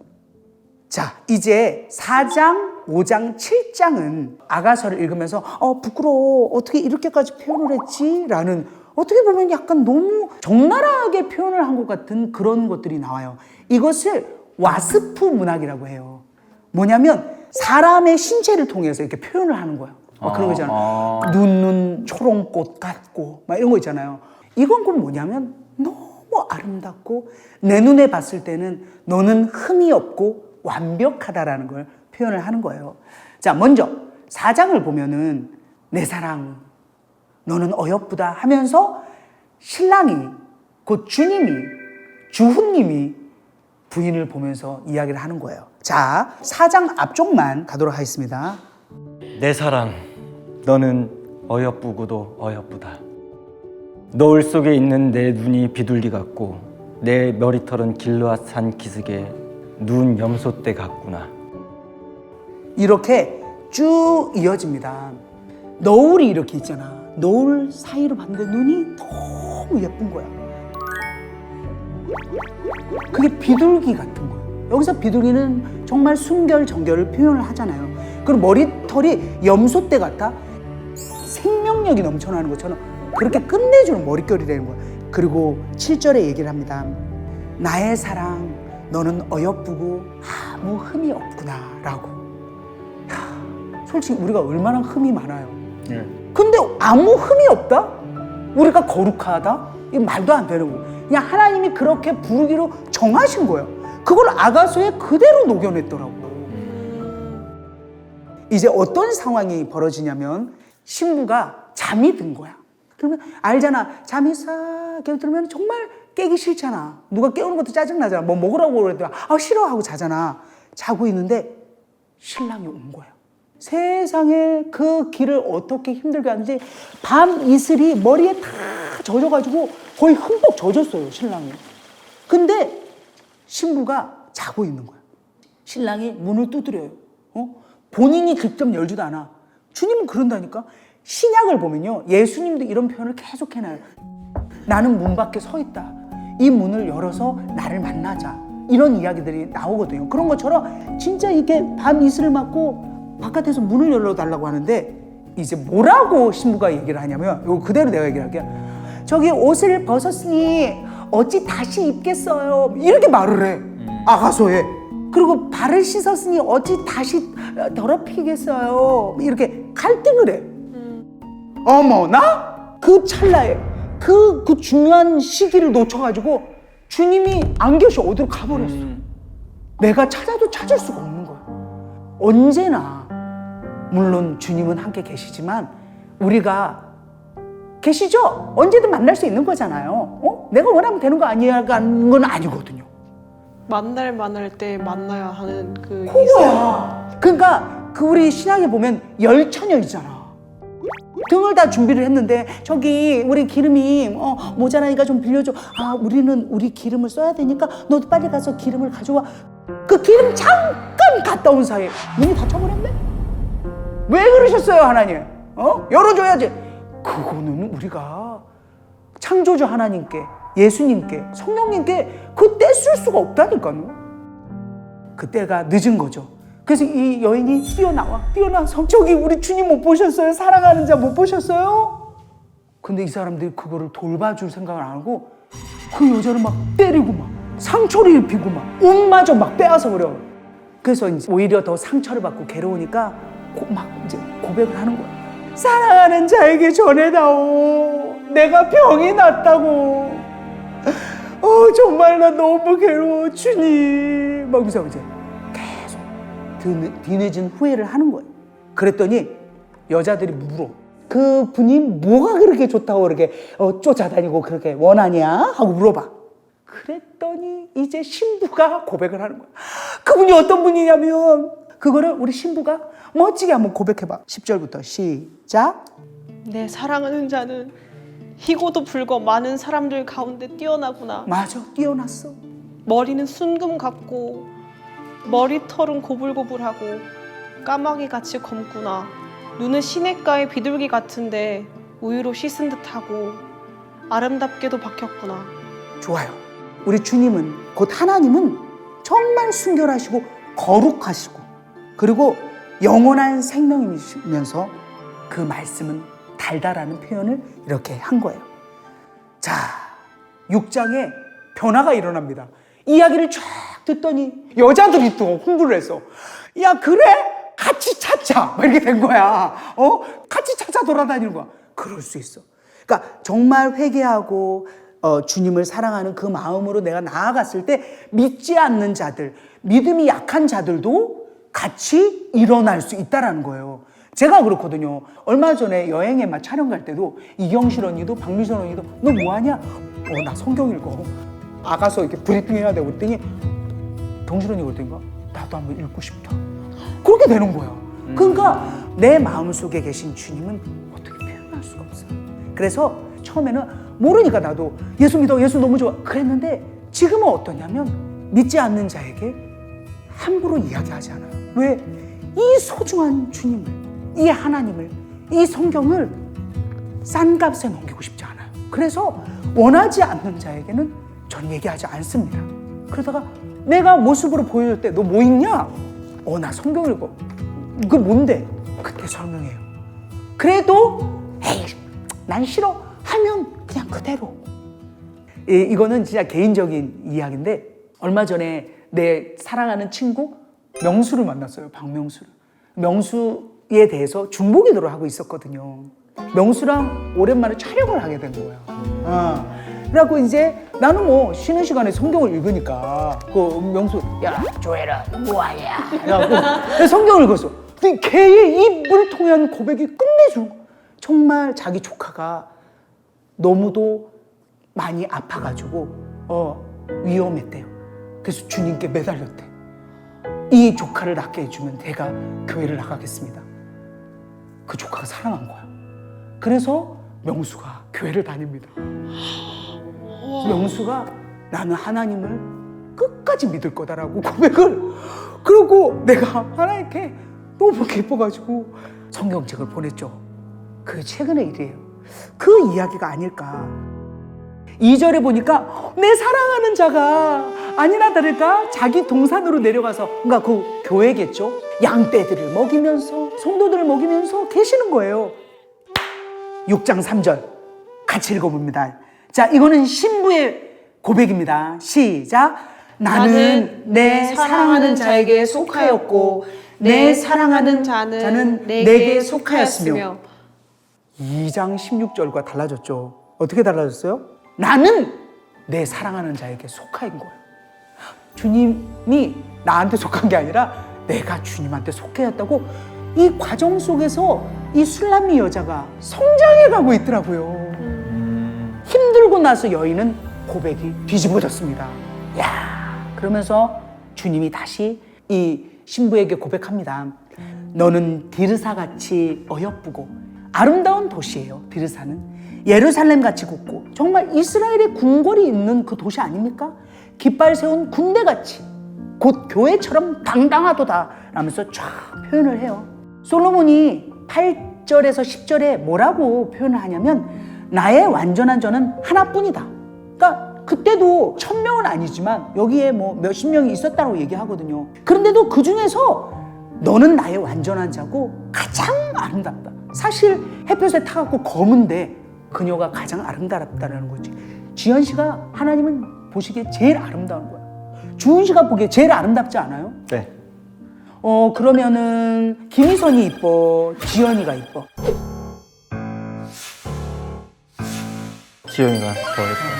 자, 이제 4장, 5장, 7장은 아가서를 읽으면서 부끄러워. 어떻게 이렇게까지 표현을 했지? 라는 어떻게 보면 약간 너무 적나라하게 표현을 한 것 같은 그런 것들이 나와요. 이것을 와스프 문학이라고 해요. 뭐냐면 사람의 신체를 통해서 이렇게 표현을 하는 거예요. 막 그런 거 있잖아요. 눈은 초롱꽃 같고 막 이런 거 있잖아요. 이건 그 뭐냐면 너무 아름답고 내 눈에 봤을 때는 너는 흠이 없고 완벽하다라는 걸 표현을 하는 거예요. 자, 먼저 4장을 보면은 내 사랑 너는 어여쁘다 하면서 신랑이 곧 주님이 주훈님이 부인을 보면서 이야기를 하는 거예요. 자, 4장 앞쪽만 가도록 하겠습니다. 내 사랑, 너는 어여쁘고도 어여쁘다. 노을 속에 있는 내 눈이 비둘기 같고 내 머리털은 길르앗 산 기슭의 눈 염소떼 같구나. 이렇게 쭉 이어집니다. 노을이 이렇게 있잖아. 노을 사이로 봤는데 눈이 너무 예쁜 거야. 그게 비둘기 같은 거예요. 여기서 비둘기는 정말 순결, 정결을 표현을 하잖아요. 그리고 머리털이 염소떼 같아 생명력이 넘쳐나는 것처럼 그렇게 끝내주는 머릿결이 되는 거야. 그리고 7절에 얘기를 합니다. 나의 사랑, 너는 어여쁘고 아무 흠이 없구나 라고. 솔직히 우리가 얼마나 흠이 많아요. 근데 아무 흠이 없다? 우리가 거룩하다? 이 말도 안 되는 거. 그냥 하나님이 그렇게 부르기로 정하신 거예요. 그걸 아가서에 그대로 녹여냈더라고요. 이제 어떤 상황이 벌어지냐면 신부가 잠이 든 거야. 그러면 알잖아. 잠이 싹 들면 정말 깨기 싫잖아. 누가 깨우는 것도 짜증나잖아. 뭐 먹으라고 그러더니 싫어하고 자잖아. 자고 있는데 신랑이 온 거야. 세상에 그 길을 어떻게 힘들게 하는지 밤 이슬이 머리에 다 젖어가지고 거의 흠뻑 젖었어요, 신랑이. 근데 신부가 자고 있는 거야. 신랑이 문을 두드려요. 본인이 직접 열지도 않아. 주님은 그런다니까. 신약을 보면요, 예수님도 이런 표현을 계속 해놔요. 나는 문 밖에 서 있다. 이 문을 열어서 나를 만나자. 이런 이야기들이 나오거든요. 그런 것처럼 진짜 이렇게 밤 이슬을 맞고 바깥에서 문을 열어달라고 하는데 이제 뭐라고 신부가 얘기를 하냐면 이거 그대로 내가 얘기를 할게요. 저기 옷을 벗었으니 어찌 다시 입겠어요. 이렇게 말을 해. 아가서에. 그리고 발을 씻었으니 어찌 다시 더럽히겠어요. 이렇게 갈등을 해. 어머나? 그 찰나에 그 중요한 시기를 놓쳐가지고 주님이 안 계셔. 어디로 가버렸어. 내가 찾아도 찾을 수가 없는 거야. 언제나 물론 주님은 함께 계시지만 우리가 계시죠? 언제든 만날 수 있는 거잖아요. 내가 원하면 되는 거 아니야라는 건 아니거든요. 만날 때 만나야 하는 그 그거야. 그러니까 그 우리 신약에 보면 열처녀이잖아. 등을 다 준비를 했는데 저기 우리 기름이 모자라니까 좀 빌려줘. 우리는 우리 기름을 써야 되니까 너도 빨리 가서 기름을 가져와. 그 기름 잠깐 갔다 온 사이에 문이 닫혀버렸네. 왜 그러셨어요, 하나님? 열어줘야지. 그거는 우리가 창조주 하나님께, 예수님께, 성령님께 그때 쓸 수가 없다니까요. 그때가 늦은 거죠. 그래서 이 여인이 뛰어나와서 저기 우리 주님 못 보셨어요? 사랑하는 자 못 보셨어요? 근데 이 사람들이 그거를 돌봐줄 생각을 안 하고 그 여자를 막 때리고 막 상처를 입히고 막 옷마저 막 빼앗아 버려. 그래서 이제 오히려 더 상처를 받고 괴로우니까 막 이제 고백을 하는 거야. 사랑하는 자에게 전해다오. 내가 병이 났다고. 정말 나 너무 괴로워 주님. 막 이러면서 이제 계속 뒤늦은 후회를 하는 거예요. 그랬더니 여자들이 물어. 그 분이 뭐가 그렇게 좋다고 그렇게 쫓아다니고 그렇게 원하냐? 하고 물어봐. 그랬더니 이제 신부가 고백을 하는 거야. 그분이 어떤 분이냐면 그거를 우리 신부가 멋지게 한번 고백해봐. 10절부터 시작. 내 사랑하는 자는 희고도 불거 많은 사람들 가운데 뛰어나구나. 맞아, 뛰어났어. 머리는 순금 같고 머리털은 고불고불하고 까마귀같이 검구나. 눈은 시냇가의 비둘기 같은데 우유로 씻은 듯하고 아름답게도 박혔구나. 좋아요. 우리 주님은 곧 하나님은 정말 순결하시고 거룩하시고 그리고 영원한 생명이시면서 그 말씀은 달달하는 표현을 이렇게 한 거예요. 자, 6장에 변화가 일어납니다. 이야기를 쫙 듣더니 여자들이 또 홍보를 했어. 야, 그래? 같이 찾자. 막 이렇게 된 거야. 같이 찾아 돌아다니는 거야. 그럴 수 있어. 그러니까 정말 회개하고 주님을 사랑하는 그 마음으로 내가 나아갔을 때 믿지 않는 자들, 믿음이 약한 자들도 같이 일어날 수 있다라는 거예요. 제가 그렇거든요. 얼마 전에 여행에 막 촬영 갈 때도 이경실 언니도 박미선 언니도 너 뭐하냐? 나 성경 읽어. 아가서 이렇게 브리핑 해야 되고 그랬더니 경실 언니가 그랬더니 나도 한번 읽고 싶다. 그렇게 되는 거예요. 그러니까 내 마음속에 계신 주님은 어떻게 표현할 수가 없어요. 그래서 처음에는 모르니까 나도 예수 믿어, 예수 너무 좋아 그랬는데 지금은 어떠냐면 믿지 않는 자에게 함부로 이야기하지 않아요. 왜? 이 소중한 주님을, 이 하나님을, 이 성경을 싼 값에 넘기고 싶지 않아요. 그래서 원하지 않는 자에게는 전 얘기하지 않습니다. 그러다가 내가 모습으로 보여줄 때 너 뭐 읽냐? 나 성경 읽어. 그거 뭔데? 그때 설명해요. 그래도 에이 난 싫어 하면 그냥 그대로. 이거는 진짜 개인적인 이야기인데 얼마 전에 내 사랑하는 친구 명수를 만났어요. 박명수를. 명수에 대해서 중보기도를 하고 있었거든요. 명수랑 오랜만에 촬영을 하게 된 거야. 그래갖고 이제 나는 뭐 쉬는 시간에 성경을 읽으니까 그 명수 야 조혜라 뭐하냐 그래갖고 성경을 읽었어. 근데 걔의 입을 통한 고백이 끝내주는 거야. 정말 자기 조카가 너무도 많이 아파가지고 위험했대요. 그래서 주님께 매달렸대. 이 조카를 낫게 해주면 내가 교회를 나가겠습니다. 그 조카가 사랑한 거야. 그래서 명수가 교회를 다닙니다. 명수가 나는 하나님을 끝까지 믿을 거다라고 고백을. 그러고 내가 하나님께 너무 기뻐가지고 성경책을 보냈죠. 그게 최근의 일이에요. 그 이야기가 아닐까. 2절에 보니까 내 사랑하는 자가 아니나 다를까 자기 동산으로 내려가서 그러니까 그 교회겠죠. 양떼들을 먹이면서 성도들을 먹이면서 계시는 거예요. 6장 3절 같이 읽어봅니다. 자, 이거는 신부의 고백입니다. 시작. 나는 내 사랑하는 자에게 속하였고 내 사랑하는 자는 내게 속하였으며. 2장 16절과 달라졌죠. 어떻게 달라졌어요? 나는 내 사랑하는 자에게 속하인 거예요. 주님이 나한테 속한 게 아니라 내가 주님한테 속해였다고. 이 과정 속에서 이 술람미 여자가 성장해 가고 있더라고요. 힘들고 나서 여인은 고백이 뒤집어졌습니다. 야, 그러면서 주님이 다시 이 신부에게 고백합니다. 너는 디르사같이 어여쁘고 아름다운 도시예요. 디르사는 예루살렘같이 곱고 정말 이스라엘의 궁궐이 있는 그 도시 아닙니까? 깃발 세운 군대같이 곧 교회처럼 당당하도다 라면서 쫙 표현을 해요. 솔로몬이 8절에서 10절에 뭐라고 표현을 하냐면 나의 완전한 저는 하나뿐이다. 그러니까 그때도 1000명은 아니지만 여기에 뭐 몇십 명이 있었다고 얘기하거든요. 그런데도 그 중에서 너는 나의 완전한 자고 가장 아름답다. 사실 햇볕에 타갖고 검은데 그녀가 가장 아름답다는 거지. 지현 씨가 하나님은 보시기에 제일 아름다운 거야. 주은 씨가 보기에 제일 아름답지 않아요? 네. 그러면은 김희선이 이뻐, 지연이가 이뻐? 지영이가 더 예뻐요.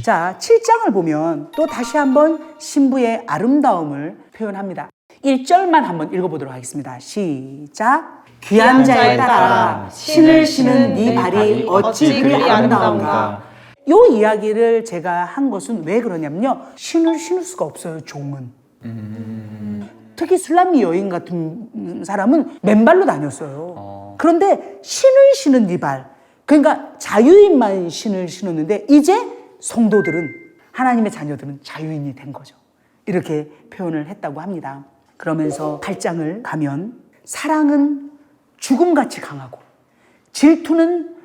자, 7장을 보면 또 다시 한번 신부의 아름다움을 표현합니다. 1절만 한번 읽어보도록 하겠습니다. 시작. 귀한 자에 따라 신을 신은 네 발이 어찌 그리 아름다운가. 요 이야기를 제가 한 것은 왜 그러냐면요. 신을 신을 수가 없어요, 종은. 특히 술람미 여인 같은 사람은 맨발로 다녔어요. 그런데 신을 신은 네 발. 그러니까 자유인만 신을 신었는데 이제 성도들은, 하나님의 자녀들은 자유인이 된 거죠. 이렇게 표현을 했다고 합니다. 그러면서 8장을 가면 사랑은 죽음같이 강하고 질투는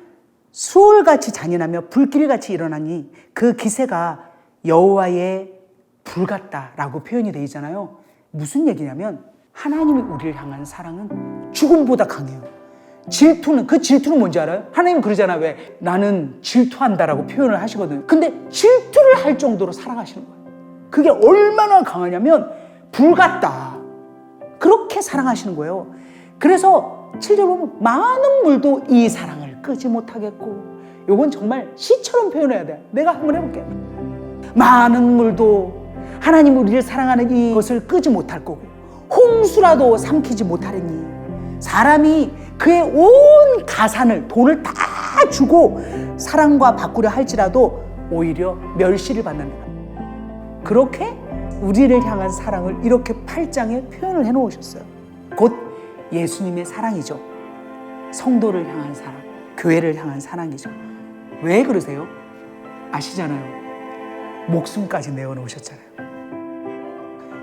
수월같이 잔인하며 불길같이 일어나니 그 기세가 여호와의 불 같다라고 표현이 되어 있잖아요. 무슨 얘기냐면 하나님이 우리를 향한 사랑은 죽음보다 강해요. 질투는, 그 질투는 뭔지 알아요? 하나님 그러잖아. 왜? 나는 질투한다라고 표현을 하시거든요. 근데 질투를 할 정도로 사랑하시는 거예요. 그게 얼마나 강하냐면 불 같다. 그렇게 사랑하시는 거예요. 그래서 7절 보면 많은 물도 이 사랑을 끄지 못하겠고 요건 정말 시처럼 표현해야 돼. 내가 한번 해볼게. 많은 물도 하나님 우리를 사랑하는 이것을 끄지 못할 거고 홍수라도 삼키지 못하리니 사람이 그의 온 가산을 돈을 다 주고 사랑과 바꾸려 할지라도 오히려 멸시를 받는다. 그렇게 우리를 향한 사랑을 이렇게 8장에 표현을 해놓으셨어요. 곧 예수님의 사랑이죠. 성도를 향한 사랑, 교회를 향한 사랑이죠. 왜 그러세요? 아시잖아요. 목숨까지 내어놓으셨잖아요.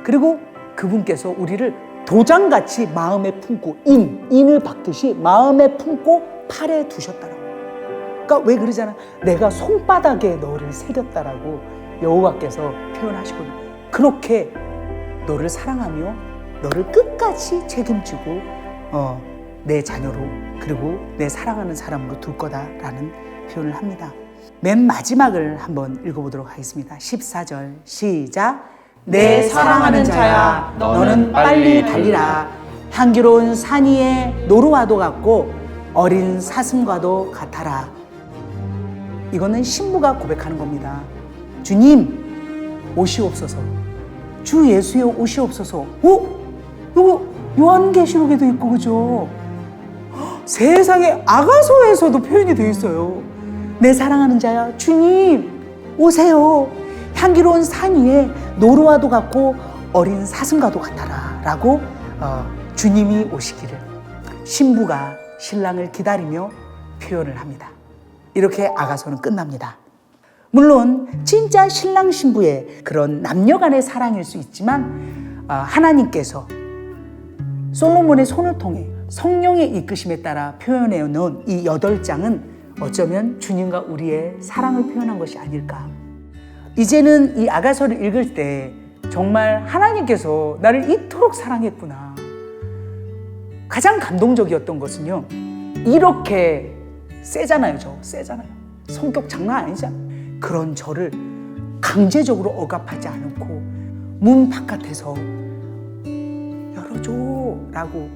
그리고 그분께서 우리를 도장같이 마음에 품고 인을 박듯이 마음에 품고 팔에 두셨다라고. 그러니까 왜 그러잖아. 내가 손바닥에 너를 새겼다라고 여호와께서 표현하시거든요. 그렇게 너를 사랑하며 너를 끝까지 책임지고 내 자녀로 그리고 내 사랑하는 사람으로 둘 거다라는 표현을 합니다. 맨 마지막을 한번 읽어보도록 하겠습니다. 14절 시작. 내 사랑하는 자야 너는 빨리 달리라. 향기로운 산 위에 노루와도 같고 어린 사슴과도 같아라. 이거는 신부가 고백하는 겁니다. 주님 오시옵소서. 주 예수여 오시옵소서. 이거 요한계시록에도 있고 그죠? 세상에 아가서에서도 표현이 되어 있어요. 내 사랑하는 자야 주님 오세요. 향기로운 산 위에 노루와도 같고 어린 사슴과도 같아라 라고 주님이 오시기를 신부가 신랑을 기다리며 표현을 합니다. 이렇게 아가서는 끝납니다. 물론 진짜 신랑 신부의 그런 남녀간의 사랑일 수 있지만 하나님께서 솔로몬의 손을 통해 성령의 이끄심에 따라 표현해 놓은 이 8장은 어쩌면 주님과 우리의 사랑을 표현한 것이 아닐까. 이제는 이 아가서를 읽을 때 정말 하나님께서 나를 이토록 사랑했구나. 가장 감동적이었던 것은요. 이렇게 세잖아요. 세잖아요. 성격 장난 아니잖아요. 그런 저를 강제적으로 억압하지 않고 문 바깥에서 열어줘 라고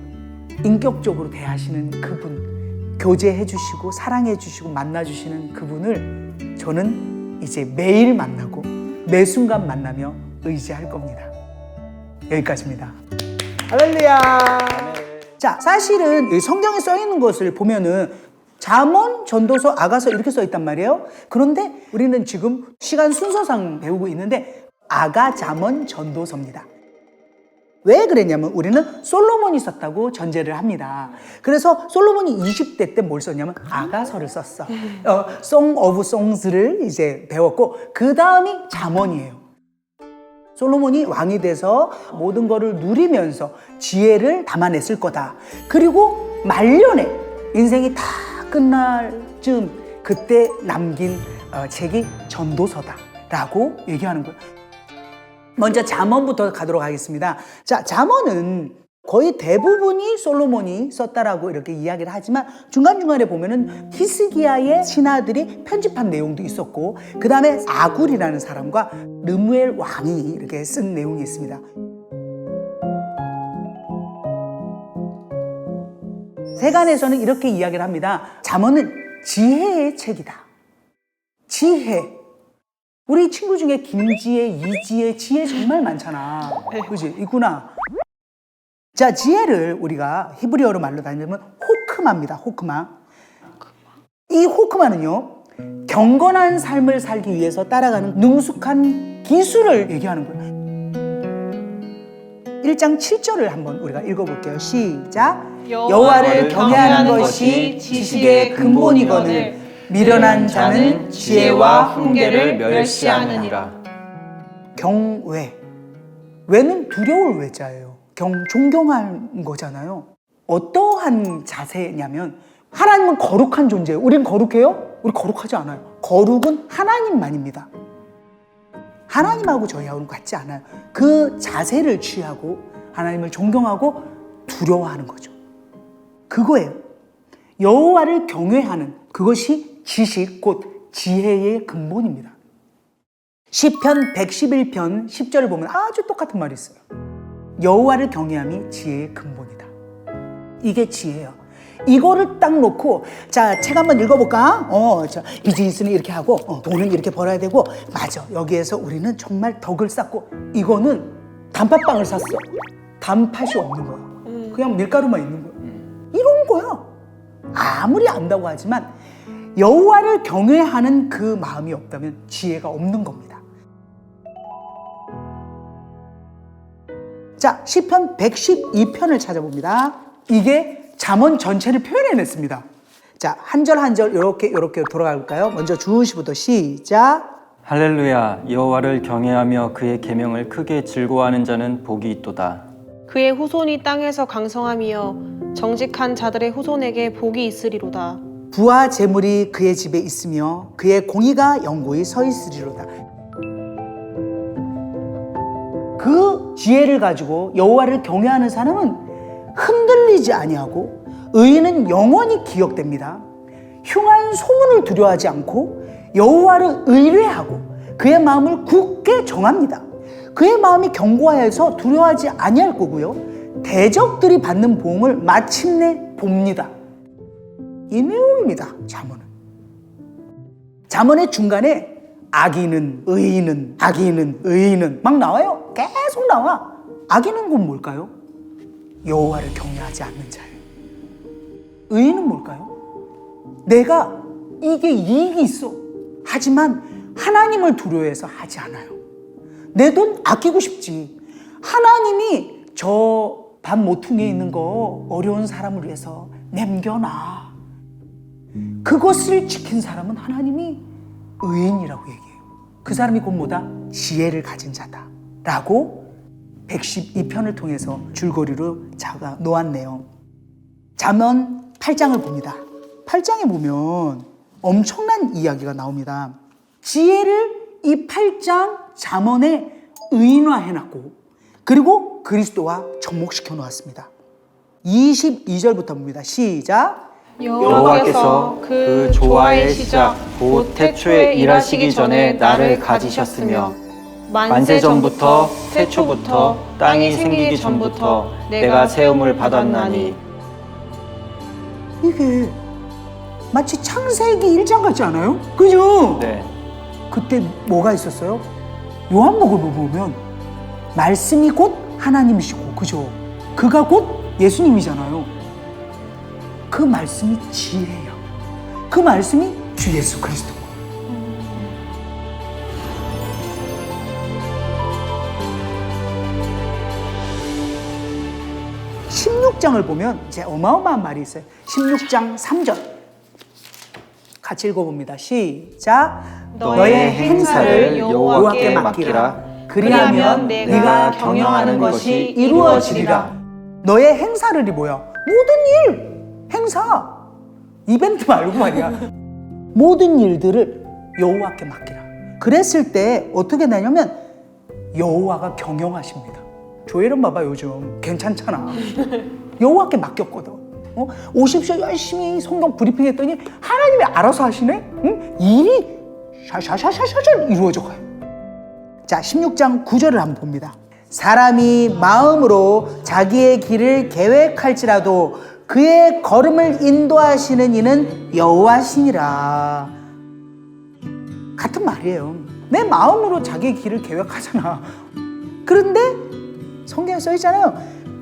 인격적으로 대하시는 그분, 교제해 주시고 사랑해 주시고 만나 주시는 그분을 저는 이제 매일 만나고 매 순간 만나며 의지할 겁니다. 여기까지입니다. 할렐루야. 자, 사실은 이 성경에 써 있는 것을 보면은 잠언, 전도서, 아가서 이렇게 써 있단 말이에요. 그런데 우리는 지금 시간 순서상 배우고 있는데 아가, 잠언, 전도서입니다. 왜 그랬냐면 우리는 솔로몬이 썼다고 전제를 합니다. 그래서 솔로몬이 20대 때 뭘 썼냐면 아가서를 썼어. Song of Songs를 이제 배웠고 그 다음이 잠언이에요. 솔로몬이 왕이 돼서 모든 것을 누리면서 지혜를 담아냈을 거다. 그리고 말년에 인생이 다 끝날 즈음 그때 남긴 책이 전도서다라고 얘기하는 거예요. 먼저 잠언부터 가도록 하겠습니다. 자, 잠언은 거의 대부분이 솔로몬이 썼다라고 이렇게 이야기를 하지만 중간중간에 보면은 히스기야의 신하들이 편집한 내용도 있었고 그 다음에 아굴이라는 사람과 르무엘 왕이 이렇게 쓴 내용이 있습니다. 세간에서는 이렇게 이야기를 합니다. 잠언은 지혜의 책이다. 지혜. 우리 친구 중에 김지혜, 이지혜, 지혜 정말 많잖아. 그지? 있구나. 자, 지혜를 우리가 히브리어로 말로 다니면 호크마입니다. 호크마. 이 호크마는요, 경건한 삶을 살기 위해서 따라가는 능숙한 기술을 얘기하는 거예요. 1장 7절을 한번 우리가 읽어볼게요. 시작. 여호와를 경외하는 것이 지식의 근본이거늘 미련한 자는 지혜와 훈계를 멸시하느니라. 경외. 외는 두려울 외자예요. 존경하는 거잖아요. 어떠한 자세냐면 하나님은 거룩한 존재예요. 우린 거룩해요? 우리 거룩하지 않아요. 거룩은 하나님만입니다. 하나님하고 저희하고는 같지 않아요. 그 자세를 취하고 하나님을 존경하고 두려워하는 거죠. 그거예요. 여호와를 경외하는 그것이 지식 곧 지혜의 근본입니다. 시편 111편 10절을 보면 아주 똑같은 말이 있어요. 여호와를 경외함이 지혜의 근본이다. 이게 지혜예요. 이거를 딱 놓고 자, 책 한번 읽어볼까? 비즈니스는 이렇게 하고 돈은 이렇게 벌어야 되고 맞아. 여기에서 우리는 정말 덕을 쌓고 이거는 단팥빵을 샀어. 단팥이 없는 거야. 그냥 밀가루만 있는 거야. 이런 거야. 아무리 안다고 하지만 여호와를 경외하는 그 마음이 없다면 지혜가 없는 겁니다. 자, 시편 112편을 찾아봅니다. 이게 잠언 전체를 표현해냈습니다. 자, 한 절 한 절 이렇게 돌아갈까요? 먼저 주시부터 시작. 할렐루야. 여호와를 경외하며 그의 계명을 크게 즐거워하는 자는 복이 있도다. 그의 후손이 땅에서 강성하며 정직한 자들의 후손에게 복이 있으리로다. 부와 재물이 그의 집에 있으며 그의 공의가 영구히 서 있으리로다. 그 지혜를 가지고 여호와를 경외하는 사람은 흔들리지 아니하고 의인은 영원히 기억됩니다. 흉한 소문을 두려워하지 않고 여호와를 의뢰하고 그의 마음을 굳게 정합니다. 그의 마음이 견고하여서 두려워하지 아니할 거고요. 대적들이 받는 보응을 마침내 봅니다. 이 내용입니다. 잠언은. 잠언의 중간에 악인은 의인은 악인은 의인은 막 나와요. 계속 나와. 악인은 곧 뭘까요? 여호와를 경외하지 않는 자예요. 의인은 뭘까요? 내가 이게 이익이 있어. 하지만 하나님을 두려워해서 하지 않아요. 내 돈 아끼고 싶지. 하나님이 저 밥 모퉁이에 있는 거 어려운 사람을 위해서 남겨놔. 그것을 지킨 사람은 하나님이 의인이라고 얘기해요. 그 사람이 곧 뭐다? 지혜를 가진 자다 라고 112편을 통해서 줄거리로 자가 놓았네요. 잠언 8장을 봅니다. 8장에 보면 엄청난 이야기가 나옵니다. 지혜를 이 8장 잠언에 의인화해놨고 그리고 그리스도와 접목시켜 놓았습니다. 22절부터 봅니다. 시작. 여호와께서 그 조화의 시작 곧 태초에 일하시기 전에 나를 가지셨으며 만세 전부터 태초부터 땅이 생기기 전부터 내가 세움을 받았나니. 이게 마치 창세기 1장 같지 않아요? 그죠? 네. 그때 뭐가 있었어요? 요한복음을 보면 말씀이 곧 하나님이시고, 그죠? 그가 곧 예수님이잖아요. 그 말씀이 지혜예요. 그 말씀이 주 예수 그리스도. 16장을 보면 이제 어마어마한 말이 있어요. 16장 3절 같이 읽어봅니다. 시작. 너의 행사를 여호와께 맡기라. 그리하면 네가 경영하는 것이 이루어지리라. 너의 행사를이 뭐야? 모든 일, 행사, 이벤트 말고 말이야. 모든 일들을 여호와께 맡기라. 그랬을 때 어떻게 되냐면 여호와가 경영하십니다. 조혜련 봐봐, 요즘 괜찮잖아. 여호와께 맡겼거든. 오십시오 열심히 성경 브리핑 했더니 하나님이 알아서 하시네. 응? 일이 샤샤샤샤샤 이루어져 가요. 자, 16장 9절을 한번 봅니다. 사람이 마음으로 자기의 길을 계획할지라도 그의 걸음을 인도하시는 이는 여호와시니라. 같은 말이에요. 내 마음으로 자기의 길을 계획하잖아. 그런데 성경에 써 있잖아요.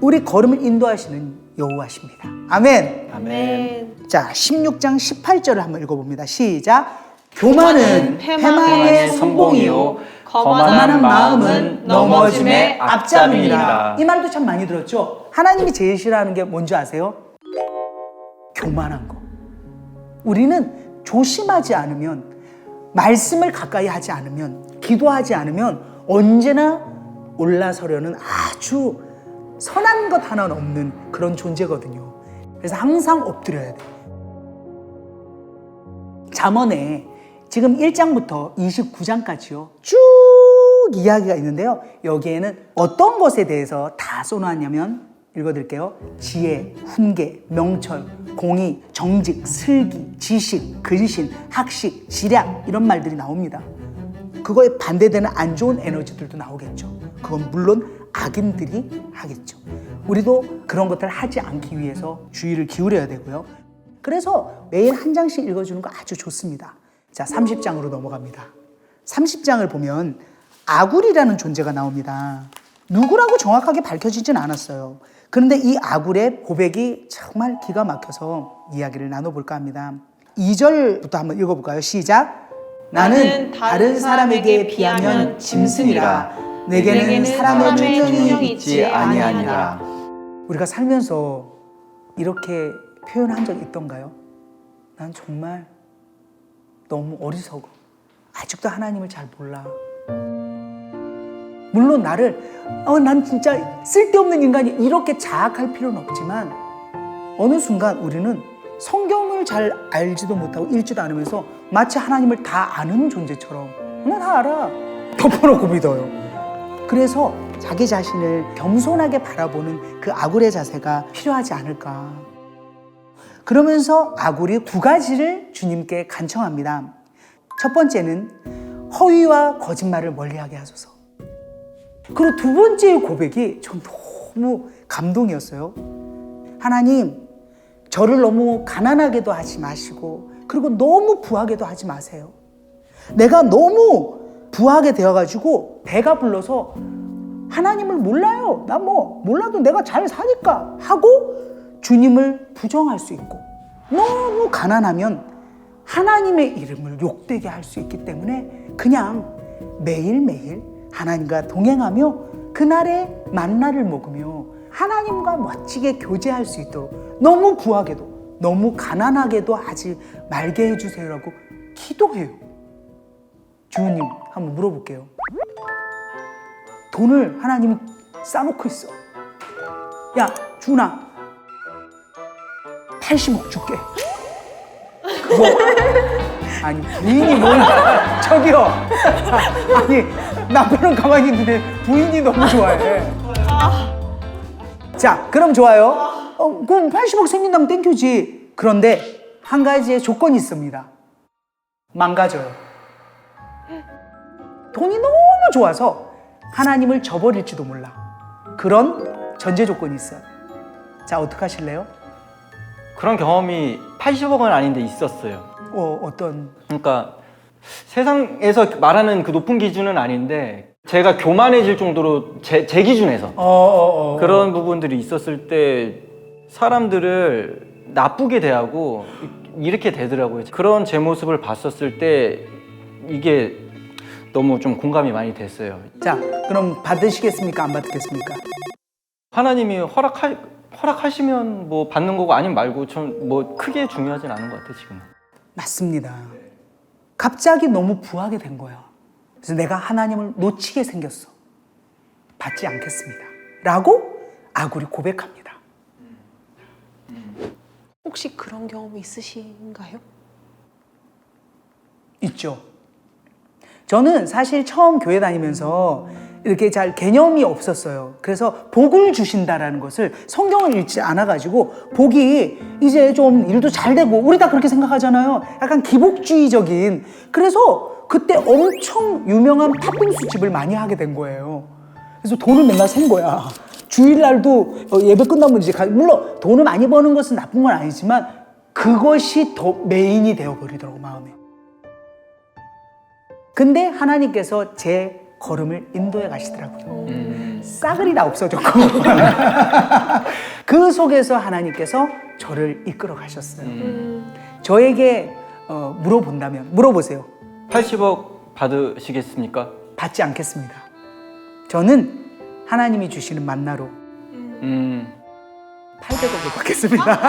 우리 걸음을 인도하시는 여호와십니다. 아멘. 아멘. 자, 16장 18절을 한번 읽어봅니다. 시작. 교만은 패망의 성공이요 거만한 마음은 넘어짐의 앞잡이니라. 이 말도 참 많이 들었죠. 하나님이 제일 싫어하는 게 뭔지 아세요? 교만한 거. 우리는 조심하지 않으면, 말씀을 가까이 하지 않으면, 기도하지 않으면 언제나 올라서려는 아주 선한 것 하나는 없는 그런 존재거든요. 그래서 항상 엎드려야 돼. 잠언에 지금 1장부터 29장까지요 쭉 이야기가 있는데요. 여기에는 어떤 것에 대해서 다 써놨냐면 읽어드릴게요. 지혜, 훈계, 명철, 공의, 정직, 슬기, 지식, 근신, 학식, 지략 이런 말들이 나옵니다. 그거에 반대되는 안 좋은 에너지들도 나오겠죠. 그건 물론 악인들이 하겠죠. 우리도 그런 것들을 하지 않기 위해서 주의를 기울여야 되고요. 그래서 매일 한 장씩 읽어주는 거 아주 좋습니다. 자, 30장으로 넘어갑니다. 30장을 보면 아굴이라는 존재가 나옵니다. 누구라고 정확하게 밝혀지진 않았어요. 그런데 이 아굴의 고백이 정말 기가 막혀서 이야기를 나눠볼까 합니다. 2절부터 한번 읽어볼까요? 시작. 나는 다른 사람에게 비하면 짐승이라 내게는 사람의 총명이 있지 아니하니라. 우리가 살면서 이렇게 표현한 적 있던가요? 난 정말 너무 어리석어. 아직도 하나님을 잘 몰라. 물론 나를 난 진짜 쓸데없는 인간이 이렇게 자학할 필요는 없지만 어느 순간 우리는 성경을 잘 알지도 못하고 읽지도 않으면서 마치 하나님을 다 아는 존재처럼 나 다 알아 덮어놓고 믿어요. 그래서 자기 자신을 겸손하게 바라보는 그 아굴의 자세가 필요하지 않을까. 그러면서 아굴이 두 가지를 주님께 간청합니다. 첫 번째는 허위와 거짓말을 멀리하게 하소서. 그리고 두 번째의 고백이 전 너무 감동이었어요. 하나님, 저를 너무 가난하게도 하지 마시고 그리고 너무 부하게도 하지 마세요. 내가 너무 부하게 되어가지고 배가 불러서 하나님을 몰라요. 나 몰라도 내가 잘 사니까 하고 주님을 부정할 수 있고 너무 가난하면 하나님의 이름을 욕되게 할 수 있기 때문에 그냥 매일매일 하나님과 동행하며 그날의 만나를 먹으며 하나님과 멋지게 교제할 수 있도록 너무 부하게도 너무 가난하게도 하지 말게 해주세요라고 기도해요. 주님 한번 물어볼게요. 돈을 하나님이 싸놓고 있어. 야 주나 80억 줄게. 그거 아니 부인이 뭔가 저기요. 아니 남편은 가만히 있는데 부인이 너무 좋아해. 자 그럼 좋아요. 그럼 80억 생긴다면 땡큐지. 그런데 한 가지의 조건이 있습니다. 망가져요. 돈이 너무 좋아서 하나님을 저버릴지도 몰라. 그런 전제 조건이 있어요. 자 어떻게 하실래요? 그런 경험이 80억은 아닌데 있었어요. 어떤? 그러니까 세상에서 말하는 그 높은 기준은 아닌데 제가 교만해질 정도로 제 기준에서 그런 부분들이 있었을 때 사람들을 나쁘게 대하고 이렇게 되더라고요. 그런 제 모습을 봤었을 때 이게 너무 좀 공감이 많이 됐어요. 자 그럼 받으시겠습니까? 안 받겠습니까? 하나님이 허락하시면 뭐 받는 거고 아니면 말고 전 뭐 크게 중요하진 않은 것 같아요 지금은. 맞습니다. 갑자기 너무 부하게 된 거야. 그래서 내가 하나님을 놓치게 생겼어. 받지 않겠습니다. 라고 아굴이 고백합니다. 혹시 그런 경험 있으신가요? 있죠. 저는 사실 처음 교회 다니면서 이렇게 잘 개념이 없었어요. 그래서 복을 주신다라는 것을 성경을 읽지 않아가지고 복이 이제 좀 일도 잘 되고 우리 다 그렇게 생각하잖아요. 약간 기복주의적인. 그래서 그때 엄청 유명한 팥빙수 집을 많이 하게 된 거예요. 그래서 돈을 맨날 센 거야. 주일날도 예배 끝나면 이제 물론 돈을 많이 버는 것은 나쁜 건 아니지만 그것이 더 메인이 되어버리더라고 마음에. 근데 하나님께서 제 걸음을 인도해 가시더라고요. 싸그리 다 없어졌고 그 속에서 하나님께서 저를 이끌어 가셨어요. 저에게 물어본다면 물어보세요. 80억 받으시겠습니까? 받지 않겠습니다. 저는 하나님이 주시는 만나로 800억을 받겠습니다.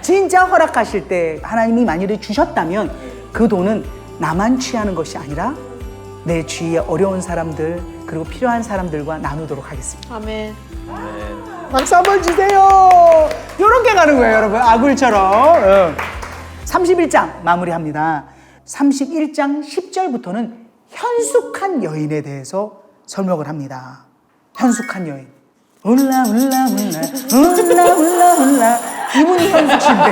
진짜 허락하실 때 하나님이 만일에 주셨다면 그 돈은 나만 취하는 것이 아니라 내 주위에 어려운 사람들 그리고 필요한 사람들과 나누도록 하겠습니다. 아멘. 박수 한번 주세요. 이렇게 가는 거예요 여러분. 아굴처럼. 31장 마무리합니다. 31장 10절부터는 현숙한 여인에 대해서 설명을 합니다. 현숙한 여인. 울라 울라 울라 울라 울라 울라 이분이 현숙 씨인데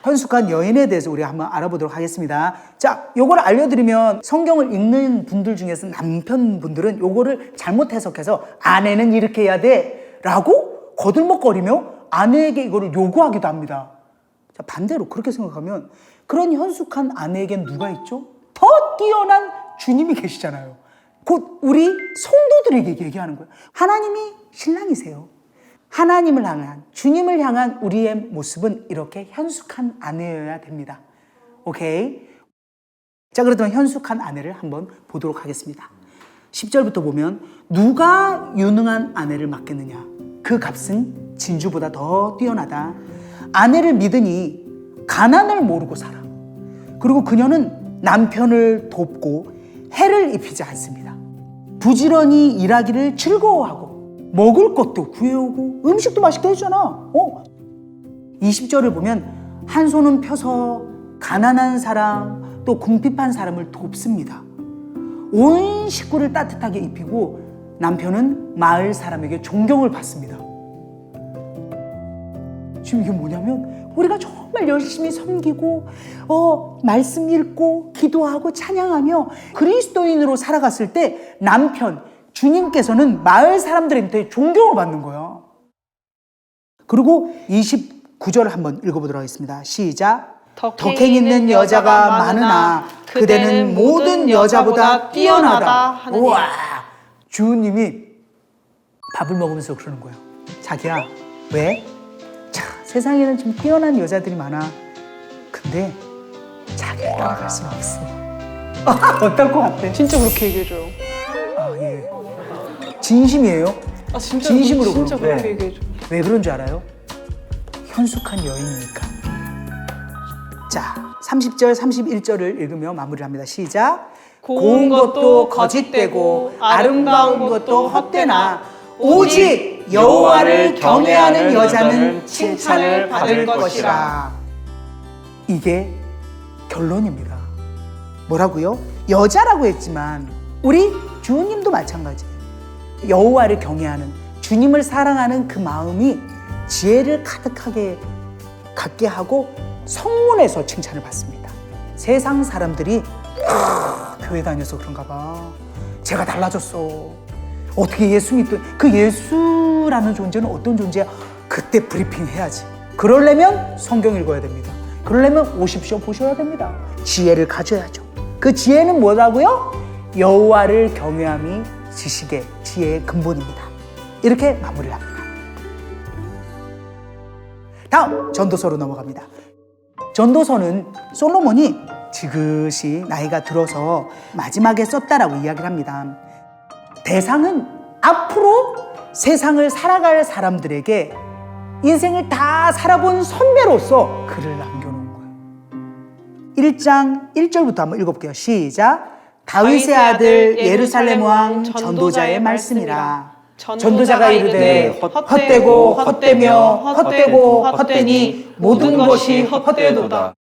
현숙한 여인에 대해서 우리가 한번 알아보도록 하겠습니다. 자, 요걸 알려드리면 성경을 읽는 분들 중에서 남편분들은 요거를 잘못 해석해서 아내는 이렇게 해야 돼 라고 거들먹거리며 아내에게 이거를 요구하기도 합니다. 자, 반대로 그렇게 생각하면 그런 현숙한 아내에겐 누가 있죠? 더 뛰어난 주님이 계시잖아요. 곧 우리 성도들에게 얘기하는 거예요. 하나님이 신랑이세요. 하나님을 향한, 주님을 향한 우리의 모습은 이렇게 현숙한 아내여야 됩니다. 오케이? 자, 그렇다면 현숙한 아내를 한번 보도록 하겠습니다. 10절부터 보면 누가 유능한 아내를 맡겠느냐? 그 값은 진주보다 더 뛰어나다. 아내를 믿으니 가난을 모르고 살아. 그리고 그녀는 남편을 돕고 해를 입히지 않습니다. 부지런히 일하기를 즐거워하고 먹을 것도 구해오고 음식도 맛있게 해주잖아. 20절을 보면 한 손은 펴서 가난한 사람 또 궁핍한 사람을 돕습니다. 온 식구를 따뜻하게 입히고 남편은 마을 사람에게 존경을 받습니다. 지금 이게 뭐냐면 우리가 정말 열심히 섬기고 말씀 읽고 기도하고 찬양하며 그리스도인으로 살아갔을 때 남편 주님께서는 마을 사람들한테 존경을 받는 거야. 그리고 29절을 한번 읽어보도록 하겠습니다. 시작. 덕행 있는 여자가 많으나 그대는 모든 여자보다 뛰어나다. 우와, 주님이 밥을 먹으면서 그러는 거예요. 자기야, 왜? 자, 세상에는 좀 뛰어난 여자들이 많아. 근데 자기를 따라갈 수는 없어. 어떨 것 같아? 진짜 그렇게 얘기해줘요. 아, 예. 진심이에요. 아 진짜 진심으로 진짜 그러고. 그렇게 네. 얘기해줘. 왜 그런 줄 알아요? 현숙한 여인이니까. 자, 30절, 31절을 읽으며 마무리를 합니다. 시작. 고운 것도 거짓되고 아름다운 것도 헛되나 오직 여호와를 경외하는 여자는 칭찬을 받을 것이라. 이게 결론입니다. 뭐라고요? 여자라고 했지만 우리 주님도 마찬가지예요. 여호와를 경외하는, 주님을 사랑하는 그 마음이 지혜를 가득하게 갖게 하고 성문에서 칭찬을 받습니다. 세상 사람들이 교회 다녀서 그런가 봐. 제가 달라졌어. 어떻게 예수 믿던 그 예수라는 존재는 어떤 존재야? 그때 브리핑 해야지. 그러려면 성경 읽어야 됩니다. 그러려면 오십시오 보셔야 됩니다. 지혜를 가져야죠. 그 지혜는 뭐라고요? 여호와를 경외함이 지식의 지혜의 근본입니다. 이렇게 마무리를 합니다. 다음 전도서로 넘어갑니다. 전도서는 솔로몬이 지긋이 나이가 들어서 마지막에 썼다라고 이야기를 합니다. 대상은 앞으로 세상을 살아갈 사람들에게 인생을 다 살아본 선배로서 글을 남겨놓은 거예요. 1장 1절부터 한번 읽어볼게요. 시작. 다윗의 아들 예루살렘 왕 전도자의 말씀이라. 전도자가 이르되 헛되고 헛되며 헛되고 헛되니 모든 것이 헛되도다.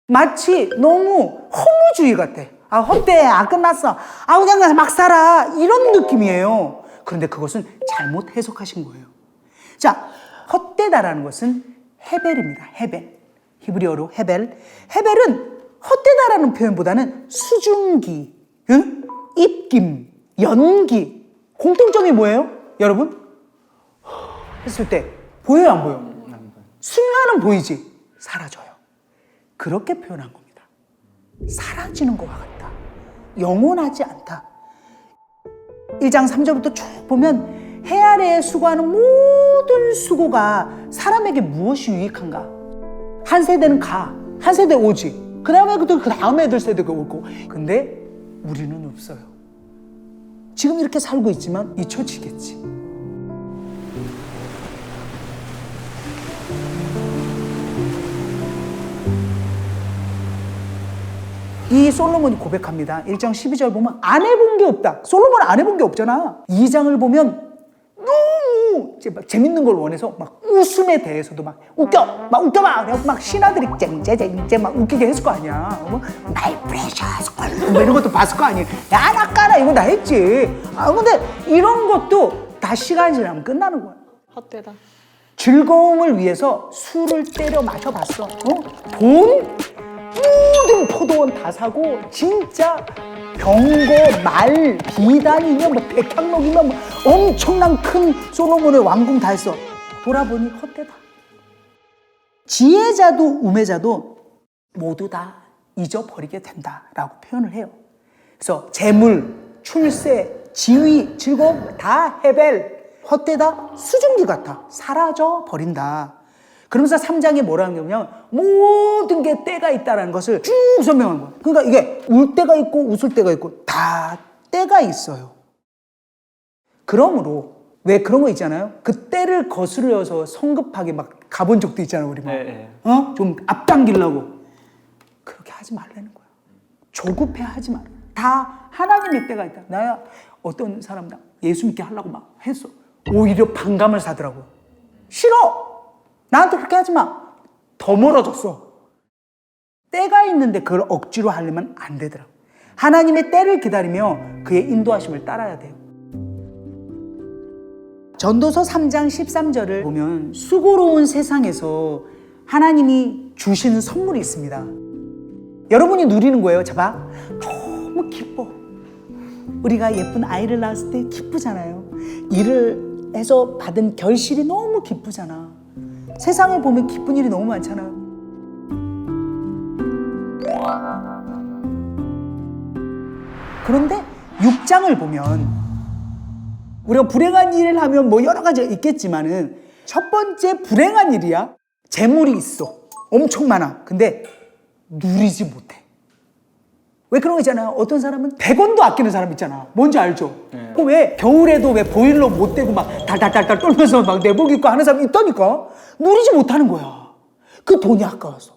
마치 너무 허무주의 같아. 아, 헛돼. 아, 끝났어. 아, 그냥 막 살아. 이런 느낌이에요. 그런데 그것은 잘못 해석하신 거예요. 자, 헛되다라는 것은 헤벨입니다. 헤벨. 히브리어로 헤벨. 헤벨은 헛되다라는 표현보다는 수증기, 응? 입김, 연기. 공통점이 뭐예요? 여러분? 했을 때 보여요, 안 보여? 순간은 보이지? 사라져요. 그렇게 표현한 겁니다. 사라지는 것과 같다. 영원하지 않다. 1장 3절부터 쭉 보면 해 아래에 수고하는 모든 수고가 사람에게 무엇이 유익한가? 한 세대는 가, 한 세대 오지. 그 다음에 그 다음 애들 세대가 오고. 근데 우리는 없어요. 지금 이렇게 살고 있지만 잊혀지겠지. 이 솔로몬이 고백합니다. 1장 12절 보면 안 해본 게 없다. 솔로몬 안 해본 게 없잖아. 2장을 보면 너무 재밌는 걸 원해서 막 웃음에 대해서도 막 웃겨봐. 막 신하들이 쨍쨍쨍쨍 막 웃기게 했을 거 아니야. My precious 뭐 이런 것도 봤을 거 아니야. 야, 나 까라 이거 다 했지. 아, 근데 이런 것도 다 시간이 지나면 끝나는 거야. 헛되다. 즐거움을 위해서 술을 때려 마셔봤어. 돈? 모든 포도원 다 사고 진짜 병거, 말, 비단이면 뭐 백향록이면 뭐 엄청난 큰 솔로몬의 왕궁 다 했어. 돌아보니 헛되다. 지혜자도 우매자도 모두 다 잊어버리게 된다라고 표현을 해요. 그래서 재물, 출세, 지위, 즐거움 다 헤벨, 헛되다, 수증기 같아. 사라져 버린다. 그러면서 3장에 뭐라는 거냐면 모든 게 때가 있다는 것을 쭉 설명한 거예요. 그러니까 이게 울 때가 있고 웃을 때가 있고 다 때가 있어요. 그러므로 왜 그런 거 있잖아요. 그 때를 거스르려서 성급하게 막 가본 적도 있잖아요. 우리 막 좀 앞당기려고. 그렇게 하지 말라는 거야. 조급해 하지 마. 다 하나님의 때가 있다. 나야 어떤 사람 예수 믿게 하려고 막 했어. 오히려 반감을 사더라고. 싫어. 나한테 그렇게 하지 마. 더 멀어졌어. 때가 있는데 그걸 억지로 하려면 안 되더라고. 하나님의 때를 기다리며 그의 인도하심을 따라야 돼요. 전도서 3장 13절을 보면 수고로운 세상에서 하나님이 주시는 선물이 있습니다. 여러분이 누리는 거예요. 봐봐. 너무 기뻐. 우리가 예쁜 아이를 낳았을 때 기쁘잖아요. 일을 해서 받은 결실이 너무 기쁘잖아. 세상에 보면 기쁜 일이 너무 많잖아요. 그런데 6장을 보면 우리가 불행한 일을 하면 뭐 여러 가지가 있겠지만은 첫 번째 불행한 일이야. 재물이 있어. 엄청 많아. 근데 누리지 못해. 왜 그런 거 있잖아요. 어떤 사람은 100원도 아끼는 사람 있잖아. 뭔지 알죠? 왜 겨울에도 왜 보일러 못 대고 막 달달달달 떨면서 막 내복 입고 하는 사람이 있다니까. 누리지 못하는 거야. 그 돈이 아까워서.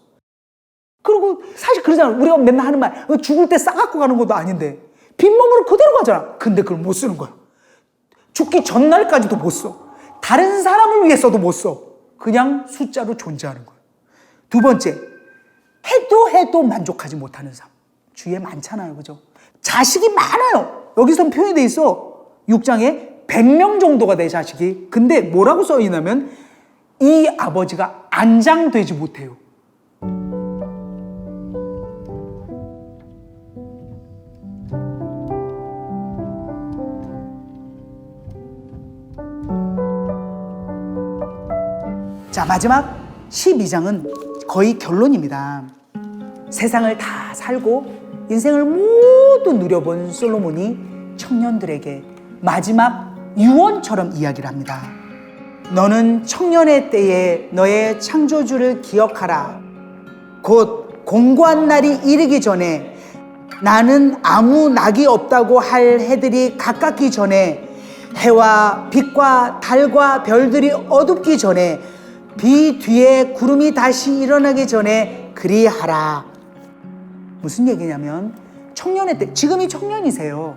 그리고 사실 그러잖아. 우리가 맨날 하는 말, 죽을 때 싸갖고 가는 것도 아닌데 빈몸으로 그대로 가잖아. 근데 그걸 못 쓰는 거야. 죽기 전날까지도 못 써. 다른 사람을 위해서도 못 써. 그냥 숫자로 존재하는 거야. 두 번째, 해도 만족하지 못하는 삶. 주위에 많잖아요. 그죠? 자식이 많아요. 여기서 표현이 돼 있어. 6장에 100명 정도가 내 자식이. 근데 뭐라고 써 있냐면 이 아버지가 안장되지 못해요. 자, 마지막 12장은 거의 결론입니다. 세상을 다 살고 인생을 모두 누려본 솔로몬이 청년들에게 마지막 유언처럼 이야기를 합니다. 너는 청년의 때에 너의 창조주를 기억하라. 곧 공고한 날이 이르기 전에 나는 아무 낙이 없다고 할 해들이 가깝기 전에 해와 빛과 달과 별들이 어둡기 전에 비 뒤에 구름이 다시 일어나기 전에 그리하라. 무슨 얘기냐면 청년의 때, 지금이 청년이세요.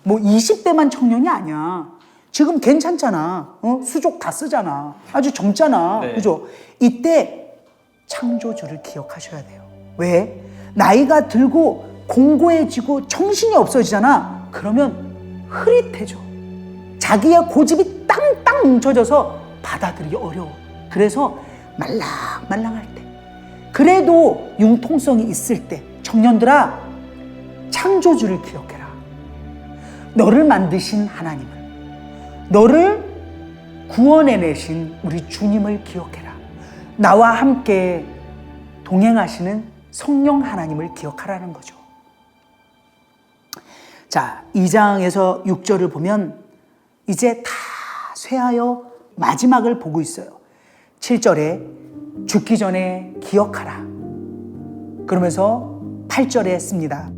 뭐 20대만 청년이 아니야. 지금 괜찮잖아. 수족 다 쓰잖아. 아주 젊잖아. 네. 그죠? 이때 창조주를 기억하셔야 돼요. 왜? 나이가 들고 공고해지고 정신이 없어지잖아. 그러면 흐릿해져. 자기의 고집이 땅땅 뭉쳐져서 받아들이기 어려워. 그래서 말랑말랑할 때, 그래도 융통성이 있을 때, 청년들아, 창조주를 기억해라. 너를 만드신 하나님을, 너를 구원해내신 우리 주님을 기억해라. 나와 함께 동행하시는 성령 하나님을 기억하라는 거죠. 자, 2장에서 6절을 보면 이제 다 쇠하여 마지막을 보고 있어요. 7절에 죽기 전에 기억하라. 그러면서 8절에 씁니다.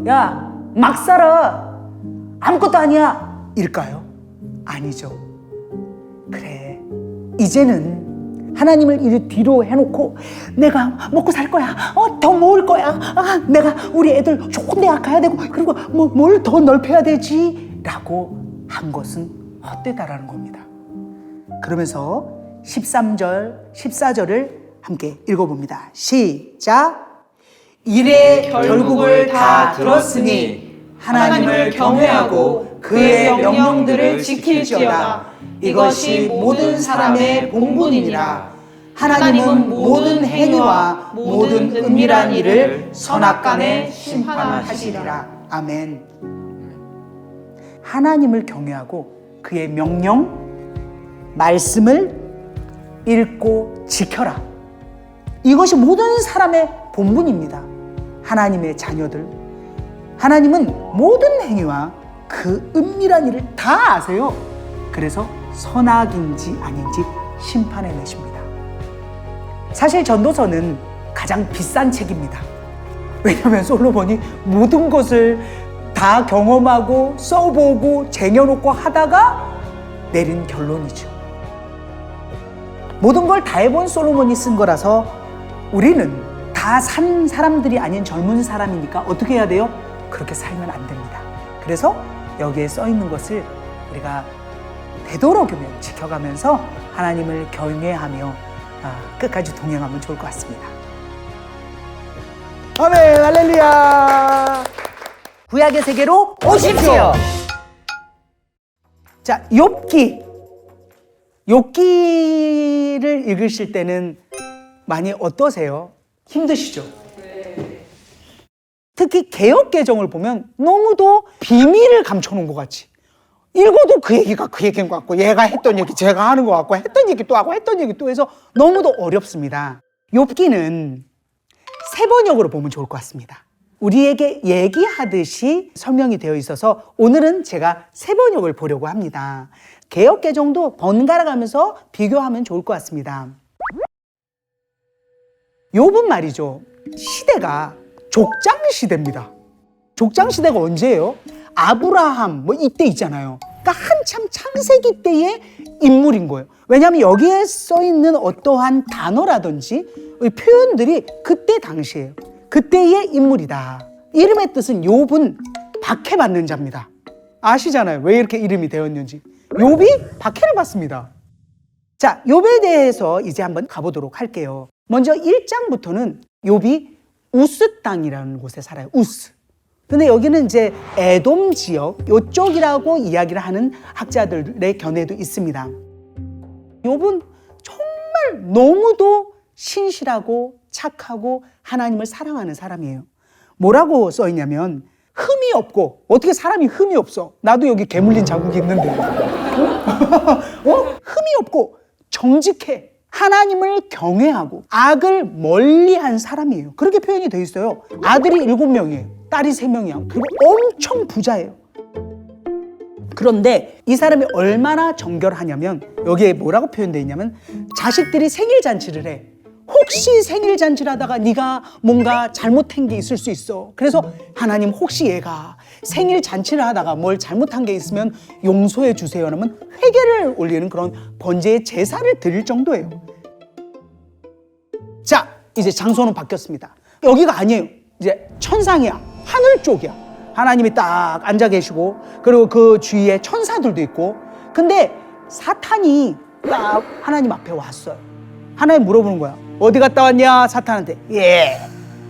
야, 막 살아. 아무것도 아니야. 일까요? 아니죠. 그래, 이제는 하나님을 이리 뒤로 해놓고 내가 먹고 살 거야. 더 모을 거야. 내가 우리 애들 좋은 대학 가야 되고, 그리고 뭘 더 넓혀야 되지? 라고 한 것은 헛되다라는 겁니다. 그러면서 13절, 14절을 함께 읽어봅니다. 시작! 일의 결국을 다 들었으니 하나님을 경외하고 그의 명령들을 지킬지어다. 이것이 모든 사람의 본분이니라. 하나님은 모든 행위와 모든 은밀한 일을 선악간에 심판하시리라. 아멘. 하나님을 경외하고 그의 명령, 말씀을 읽고 지켜라. 이것이 모든 사람의 본분입니다. 하나님의 자녀들, 하나님은 모든 행위와 그 은밀한 일을 다 아세요. 그래서 선악인지 아닌지 심판해 내십니다. 사실 전도서는 가장 비싼 책입니다. 왜냐하면 솔로몬이 모든 것을 다 경험하고 써보고 쟁여놓고 하다가 내린 결론이죠. 모든 걸 다 해본 솔로몬이 쓴 거라서 우리는 다 산 사람들이 아닌 젊은 사람이니까 어떻게 해야 돼요? 그렇게 살면 안 됩니다. 그래서 여기에 써 있는 것을 우리가 되도록이면 지켜가면서 하나님을 경외하며 끝까지 동행하면 좋을 것 같습니다. 아멘, 할렐루야. 구약의 세계로 오십시오. 자, 욥기를 읽으실 때는 많이 어떠세요? 힘드시죠? 특히 개역개정을 보면 너무도 비밀을 감춰놓은 것 같이 읽어도 그 얘기가 그 얘기인 것 같고 얘가 했던 얘기 제가 하는 것 같고 했던 얘기 또 하고 했던 얘기 또 해서 너무도 어렵습니다. 욥기는 세 번역으로 보면 좋을 것 같습니다. 우리에게 얘기하듯이 설명이 되어 있어서 오늘은 제가 세 번역을 보려고 합니다. 개역개정도 번갈아 가면서 비교하면 좋을 것 같습니다. 욥은 말이죠. 시대가 족장 시대입니다. 족장 시대가 언제예요? 아브라함 뭐 이때 있잖아요. 그러니까 한참 창세기 때의 인물인 거예요. 왜냐하면 여기에 써 있는 어떠한 단어라든지 표현들이 그때 당시예요. 그때의 인물이다. 이름의 뜻은 욥은 박해받는 자입니다. 아시잖아요. 왜 이렇게 이름이 되었는지. 욥이 박해를 받습니다. 자, 욥에 대해서 이제 한번 가보도록 할게요. 먼저 1장부터는 욥이 우스 땅이라는 곳에 살아요. 우스. 근데 여기는 이제 에돔 지역 이쪽이라고 이야기를 하는 학자들의 견해도 있습니다. 욥은 정말 너무도 신실하고 착하고 하나님을 사랑하는 사람이에요. 뭐라고 써 있냐면 흠이 없고, 어떻게 사람이 흠이 없어? 나도 여기 개물린 자국이 있는데. 흠이 없고 정직해. 하나님을 경외하고 악을 멀리한 사람이에요. 그렇게 표현이 되어 있어요. 아들이 7명이에요. 딸이 3명이야. 그리고 엄청 부자예요. 그런데 이 사람이 얼마나 정결하냐면 여기에 뭐라고 표현되어 있냐면 자식들이 생일잔치를 해. 혹시 생일잔치를 하다가 네가 뭔가 잘못한 게 있을 수 있어. 그래서 하나님 혹시 얘가 생일잔치를 하다가 뭘 잘못한 게 있으면 용서해 주세요 하면 회개를 올리는 그런 번제의 제사를 드릴 정도예요. 자, 이제 장소는 바뀌었습니다. 여기가 아니에요. 이제 천상이야. 하늘 쪽이야. 하나님이 딱 앉아 계시고 그리고 그 주위에 천사들도 있고 근데 사탄이 딱 하나님 앞에 왔어요. 하나님 물어보는 거야. 어디 갔다 왔냐? 사탄한테. 예,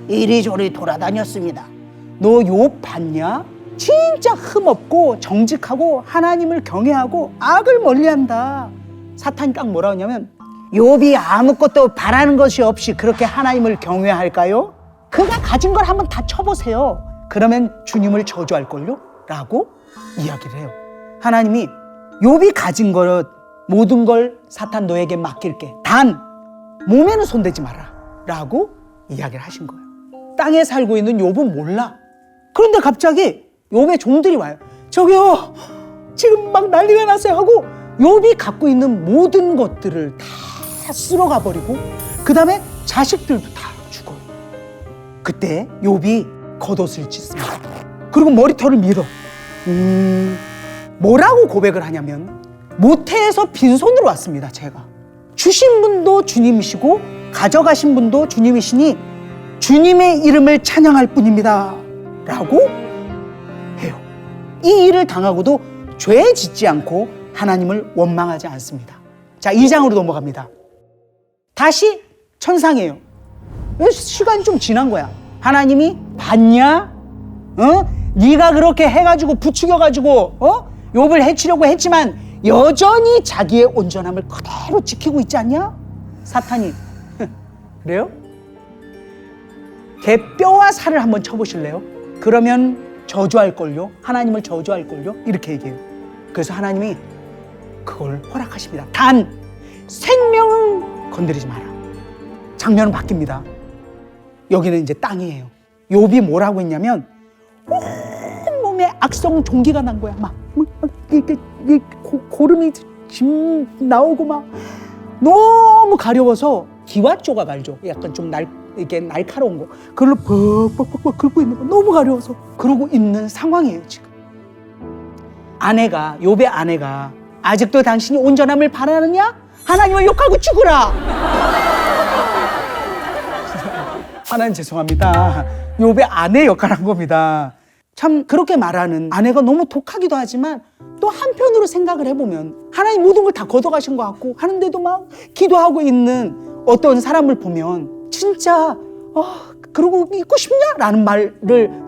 이리저리 돌아다녔습니다. 너 욥 봤냐? 진짜 흠없고 정직하고 하나님을 경외하고 악을 멀리한다. 사탄이 딱 뭐라 하냐면 욥이 아무것도 바라는 것이 없이 그렇게 하나님을 경외할까요? 그가 가진 걸 한번 다 쳐보세요. 그러면 주님을 저주할걸요? 라고 이야기를 해요. 하나님이 욥이 가진 것 모든 걸 사탄 너에게 맡길게. 단 몸에는 손대지 마라 라고 이야기를 하신 거예요. 땅에 살고 있는 욥은 몰라. 그런데 갑자기 욥의 종들이 와요. 저기요, 지금 막 난리가 났어요 하고 욥이 갖고 있는 모든 것들을 다 쓸어가 버리고 그 다음에 자식들도 다 죽어요. 그때 욥이 겉옷을 찢습니다. 그리고 머리털을 밀어. 뭐라고 고백을 하냐면 모태에서 빈손으로 왔습니다. 제가 주신 분도 주님이시고 가져가신 분도 주님이시니 주님의 이름을 찬양할 뿐입니다 라고 해요. 이 일을 당하고도 죄 짓지 않고 하나님을 원망하지 않습니다. 자, 2장으로 넘어갑니다. 다시 천상이에요. 시간이 좀 지난 거야. 하나님이 봤냐? 네가 그렇게 해가지고 부추겨가지고 욥을 해치려고 했지만 여전히 자기의 온전함을 그대로 지키고 있지 않냐? 사탄이. 그래요? 개 뼈와 살을 한번 쳐보실래요? 그러면 저주할걸요? 하나님을 저주할걸요? 이렇게 얘기해요. 그래서 하나님이 그걸 허락하십니다. 단 생명은 건드리지 마라. 장면은 바뀝니다. 여기는 이제 땅이에요. 욥이 뭐라고 했냐면 온몸에 악성 종기가 난 거야. 막 고름이 나오고 막 너무 가려워서 기와 조각 알죠? 약간 좀 이렇게 날카로운 거. 그걸로 벅벅벅벅 긁고 있는 거. 너무 가려워서 그러고 있는 상황이에요 지금. 욥의 아내가 아직도 당신이 온전함을 바라느냐? 하나님을 욕하고 죽으라. 하나님 죄송합니다. 욥의 아내 역할을 한 겁니다. 참 그렇게 말하는 아내가 너무 독하기도 하지만 또 한편으로 생각을 해보면 하나님 모든 걸 다 걷어가신 것 같고 하는데도 막 기도하고 있는 어떤 사람을 보면 진짜 그러고 있고 싶냐라는 말을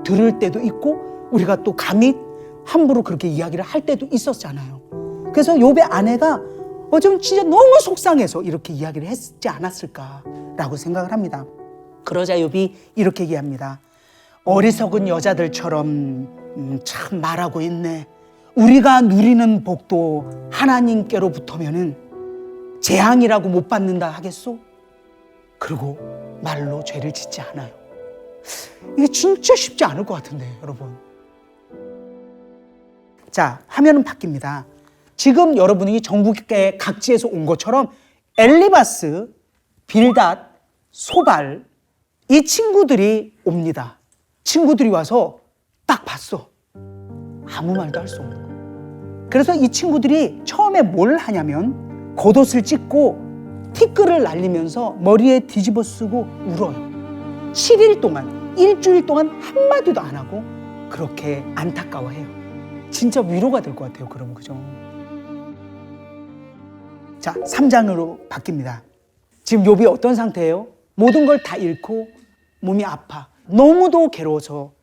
들을 때도 있고 우리가 또 감히 함부로 그렇게 이야기를 할 때도 있었잖아요. 그래서 욥의 아내가 좀 진짜 너무 속상해서 이렇게 이야기를 했지 않았을까라고 생각을 합니다. 그러자 욥이 이렇게 얘기합니다. 어리석은 여자들처럼 참 말하고 있네. 우리가 누리는 복도 하나님께로부터면은 재앙이라고 못 받는다 하겠소? 그리고 말로 죄를 짓지 않아요. 이게 진짜 쉽지 않을 것 같은데 여러분. 자, 화면은 바뀝니다. 지금 여러분이 전국의 각지에서 온 것처럼 엘리바스, 빌닷, 소발 이 친구들이 옵니다. 친구들이 와서 딱 봤어. 아무 말도 할 수 없는 거예요. 그래서 이 친구들이 처음에 뭘 하냐면 겉옷을 찢고 티끌을 날리면서 머리에 뒤집어 쓰고 울어요. 7일 동안, 일주일 동안 한마디도 안 하고 그렇게 안타까워해요. 진짜 위로가 될 것 같아요. 그럼 그죠? 자, 3장으로 바뀝니다. 지금 욥이 어떤 상태예요? 모든 걸 다 잃고 몸이 아파. 너무도 괴로워서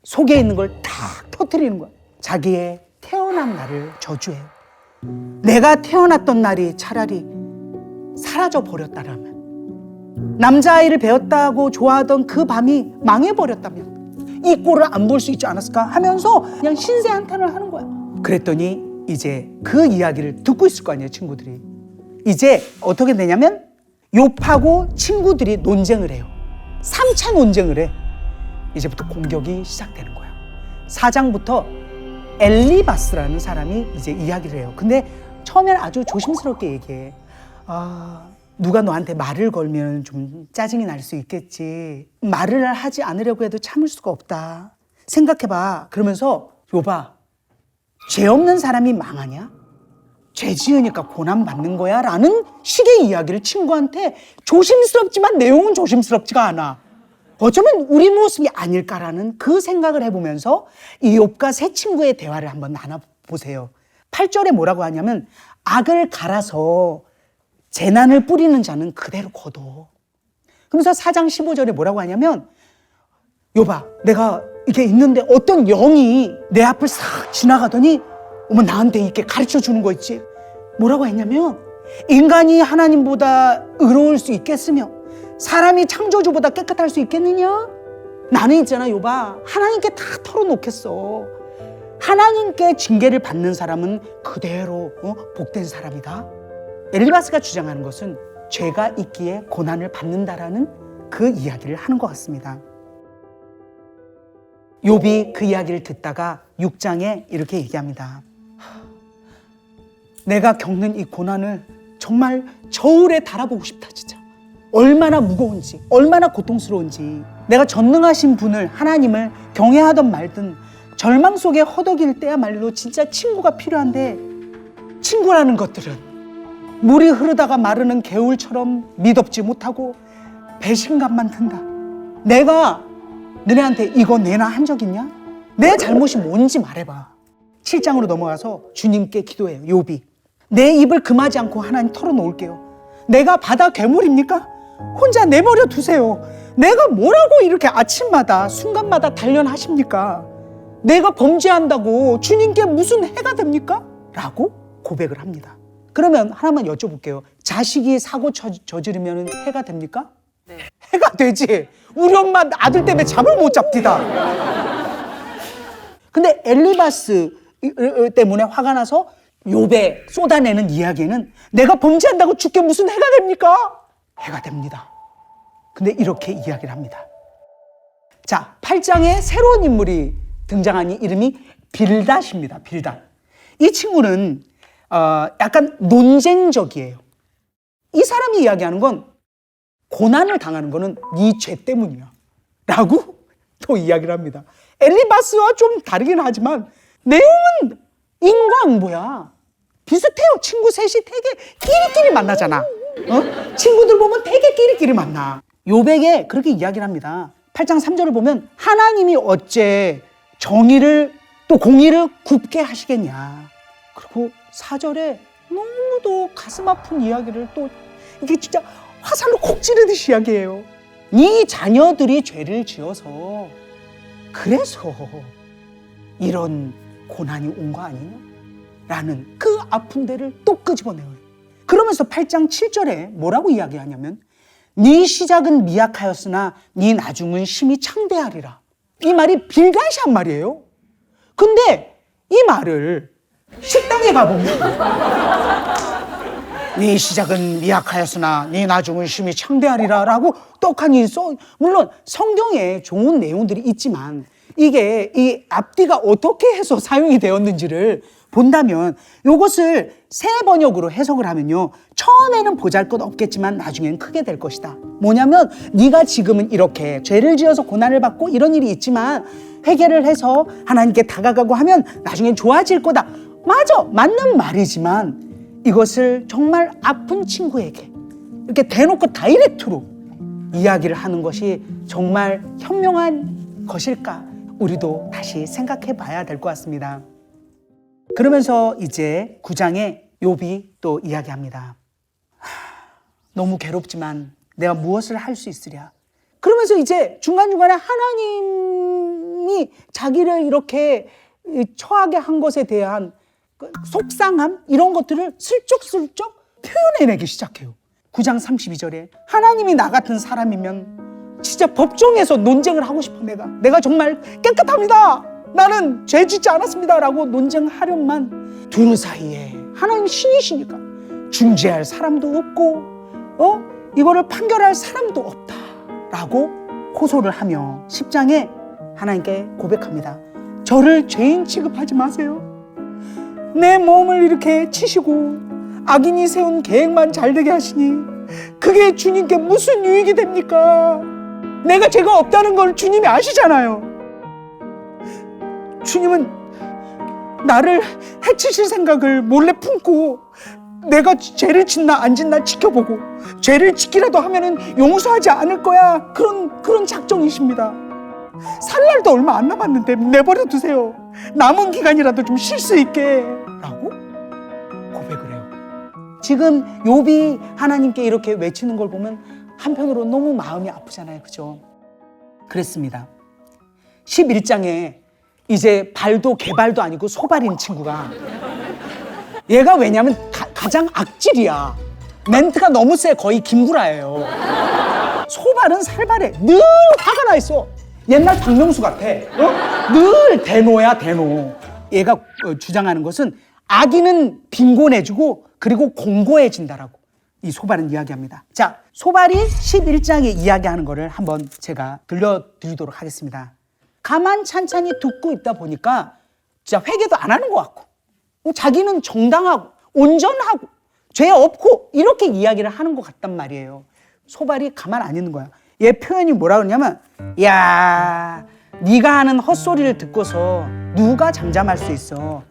속에 있는 걸 다 터뜨리는 거야. 자기의 태어난 날을 저주해요. 내가 태어났던 날이 차라리 사라져 버렸다라면, 남자아이를 배웠다고 좋아하던 그 밤이 망해버렸다면 이 꼴을 안 볼 수 있지 않았을까 하면서 그냥 신세 한탄을 하는 거야. 그랬더니 이제 그 이야기를 듣고 있을 거 아니에요, 친구들이. 이제 어떻게 되냐면 욥하고 친구들이 논쟁을 해요. 3차 논쟁을 해. 이제부터 공격이 시작되는 거예요. 4장부터 엘리바스라는 사람이 이제 이야기를 해요. 근데 처음에는 아주 조심스럽게 얘기해. 누가 너한테 말을 걸면 좀 짜증이 날 수 있겠지. 말을 하지 않으려고 해도 참을 수가 없다. 생각해봐. 그러면서 욥아, 죄 없는 사람이 망하냐? 죄 지으니까 고난 받는 거야? 라는 식의 이야기를 친구한테 조심스럽지만 내용은 조심스럽지가 않아. 어쩌면 우리 모습이 아닐까라는 그 생각을 해보면서 이 욥과 세 친구의 대화를 한번 나눠보세요. 8절에 뭐라고 하냐면 악을 갈아서 재난을 뿌리는 자는 그대로 거둬. 그러면서 4장 15절에 뭐라고 하냐면 욥아, 내가 이렇게 있는데 어떤 영이 내 앞을 싹 지나가더니 나한테 이렇게 가르쳐 주는 거 있지. 뭐라고 했냐면 인간이 하나님보다 의로울 수 있겠으며 사람이 창조주보다 깨끗할 수 있겠느냐? 나는 있잖아, 욥아, 하나님께 다 털어놓겠어. 하나님께 징계를 받는 사람은 그대로 복된 사람이다. 엘리바스가 주장하는 것은 죄가 있기에 고난을 받는다라는 그 이야기를 하는 것 같습니다. 욥이 그 이야기를 듣다가 6장에 이렇게 얘기합니다. 내가 겪는 이 고난을 정말 저울에 달아보고 싶다, 진짜. 얼마나 무거운지, 얼마나 고통스러운지. 내가 전능하신 분을, 하나님을 경외하던 말든 절망 속에 허덕일 때야말로 진짜 친구가 필요한데, 친구라는 것들은 물이 흐르다가 마르는 개울처럼 미덥지 못하고 배신감만 든다. 내가 너네한테 이거 내나 한 적 있냐? 내 잘못이 뭔지 말해봐. 7장으로 넘어가서 주님께 기도해요. 욥이. 내 입을 금하지 않고 하나님 털어놓을게요. 내가 바다 괴물입니까? 혼자 내버려 두세요. 내가 뭐라고 이렇게 아침마다 순간마다 단련하십니까? 내가 범죄한다고 주님께 무슨 해가 됩니까? 라고 고백을 합니다. 그러면 하나만 여쭤볼게요. 자식이 사고 저지르면 해가 됩니까? 네. 해가 되지. 우리 엄마 아들 때문에 잠을 못 잡디다. 근데 엘리바스 때문에 화가 나서 욥에 쏟아내는 이야기는 내가 범죄한다고 죽게 무슨 해가 됩니까? 해가 됩니다. 근데 이렇게 이야기를 합니다. 자, 8장에 새로운 인물이 등장하니 이름이 빌닷입니다. 빌닷. 이 친구는 약간 논쟁적이에요. 이 사람이 이야기하는 건 고난을 당하는 거는 네 죄 때문이야 라고 또 이야기를 합니다. 엘리바스와 좀 다르긴 하지만 내용은 인과응보야. 비슷해요. 친구 셋이 되게 끼리끼리 만나잖아. 친구들 보면 되게 끼리끼리 만나. 욥에게 그렇게 이야기를 합니다. 8장 3절을 보면 하나님이 어째 정의를 또 공의를 굽게 하시겠냐. 그리고 4절에 너무도 가슴 아픈 이야기를 또 이게 진짜 화살로 콕 찌르듯이 이야기해요. 네 자녀들이 죄를 지어서 그래서 이런 고난이 온 거 아니냐? 라는 그 아픈 데를 또 끄집어내요. 그러면서 8장 7절에 뭐라고 이야기하냐면 네 시작은 미약하였으나 네 나중은 심히 창대하리라. 이 말이 빌닷이 한 말이에요. 근데 이 말을 식당에 가보면 네 시작은 미약하였으나 네 나중은 심히 창대하리라 라고 떡하니 물론 성경에 좋은 내용들이 있지만 이게 이 앞뒤가 어떻게 해서 사용이 되었는지를 본다면 이것을 새 번역으로 해석을 하면요, 처음에는 보잘것없겠지만 나중엔 크게 될 것이다. 뭐냐면 네가 지금은 이렇게 죄를 지어서 고난을 받고 이런 일이 있지만 회개를 해서 하나님께 다가가고 하면 나중엔 좋아질 거다. 맞아, 맞는 말이지만 이것을 정말 아픈 친구에게 이렇게 대놓고 다이렉트로 이야기를 하는 것이 정말 현명한 것일까? 우리도 다시 생각해 봐야 될 것 같습니다. 그러면서 이제 9장에 욥이 또 이야기합니다. 너무 괴롭지만 내가 무엇을 할 수 있으랴. 그러면서 이제 중간중간에 하나님이 자기를 이렇게 처하게 한 것에 대한 속상함 이런 것들을 슬쩍슬쩍 표현해내기 시작해요. 9장 32절에 하나님이 나 같은 사람이면 진짜 법정에서 논쟁을 하고 싶어. 내가 정말 깨끗합니다, 나는 죄 짓지 않았습니다 라고 논쟁하려만 둘 사이에 하나님 신이시니까 중재할 사람도 없고 이거를 판결할 사람도 없다 라고 호소를 하며 10장에 하나님께 고백합니다. 저를 죄인 취급하지 마세요. 내 몸을 이렇게 치시고 악인이 세운 계획만 잘되게 하시니 그게 주님께 무슨 유익이 됩니까? 내가 죄가 없다는 걸 주님이 아시잖아요. 주님은 나를 해치실 생각을 몰래 품고 내가 죄를 짓나 안 짓나 지켜보고 죄를 짓기라도 하면은 용서하지 않을 거야, 그런 작정이십니다. 살 날도 얼마 안 남았는데 내버려 두세요. 남은 기간이라도 좀 쉴 수 있게 라고 고백을 해요. 지금 욥이 하나님께 이렇게 외치는 걸 보면 한편으로 너무 마음이 아프잖아요. 그죠? 그랬습니다. 11장에 이제 발도 개발도 아니고 소발인 친구가, 얘가 왜냐면 가장 악질이야. 멘트가 너무 세. 거의 김구라예요. 소발은 살발해. 늘 화가 나 있어. 옛날 박명수 같아. 늘 대노야, 대노. 얘가 주장하는 것은 악인은 빈곤해지고 그리고 공고해진다라고 이 소발은 이야기합니다. 자, 소발이 11장에 이야기하는 거를 한번 제가 들려드리도록 하겠습니다. 가만 찬찬히 듣고 있다 보니까 진짜 회개도 안 하는 것 같고 자기는 정당하고 온전하고 죄 없고 이렇게 이야기를 하는 것 같단 말이에요. 소발이 가만 안 있는 거야. 얘 표현이 뭐라 그러냐면, 야, 네가 하는 헛소리를 듣고서 누가 잠잠할 수 있어?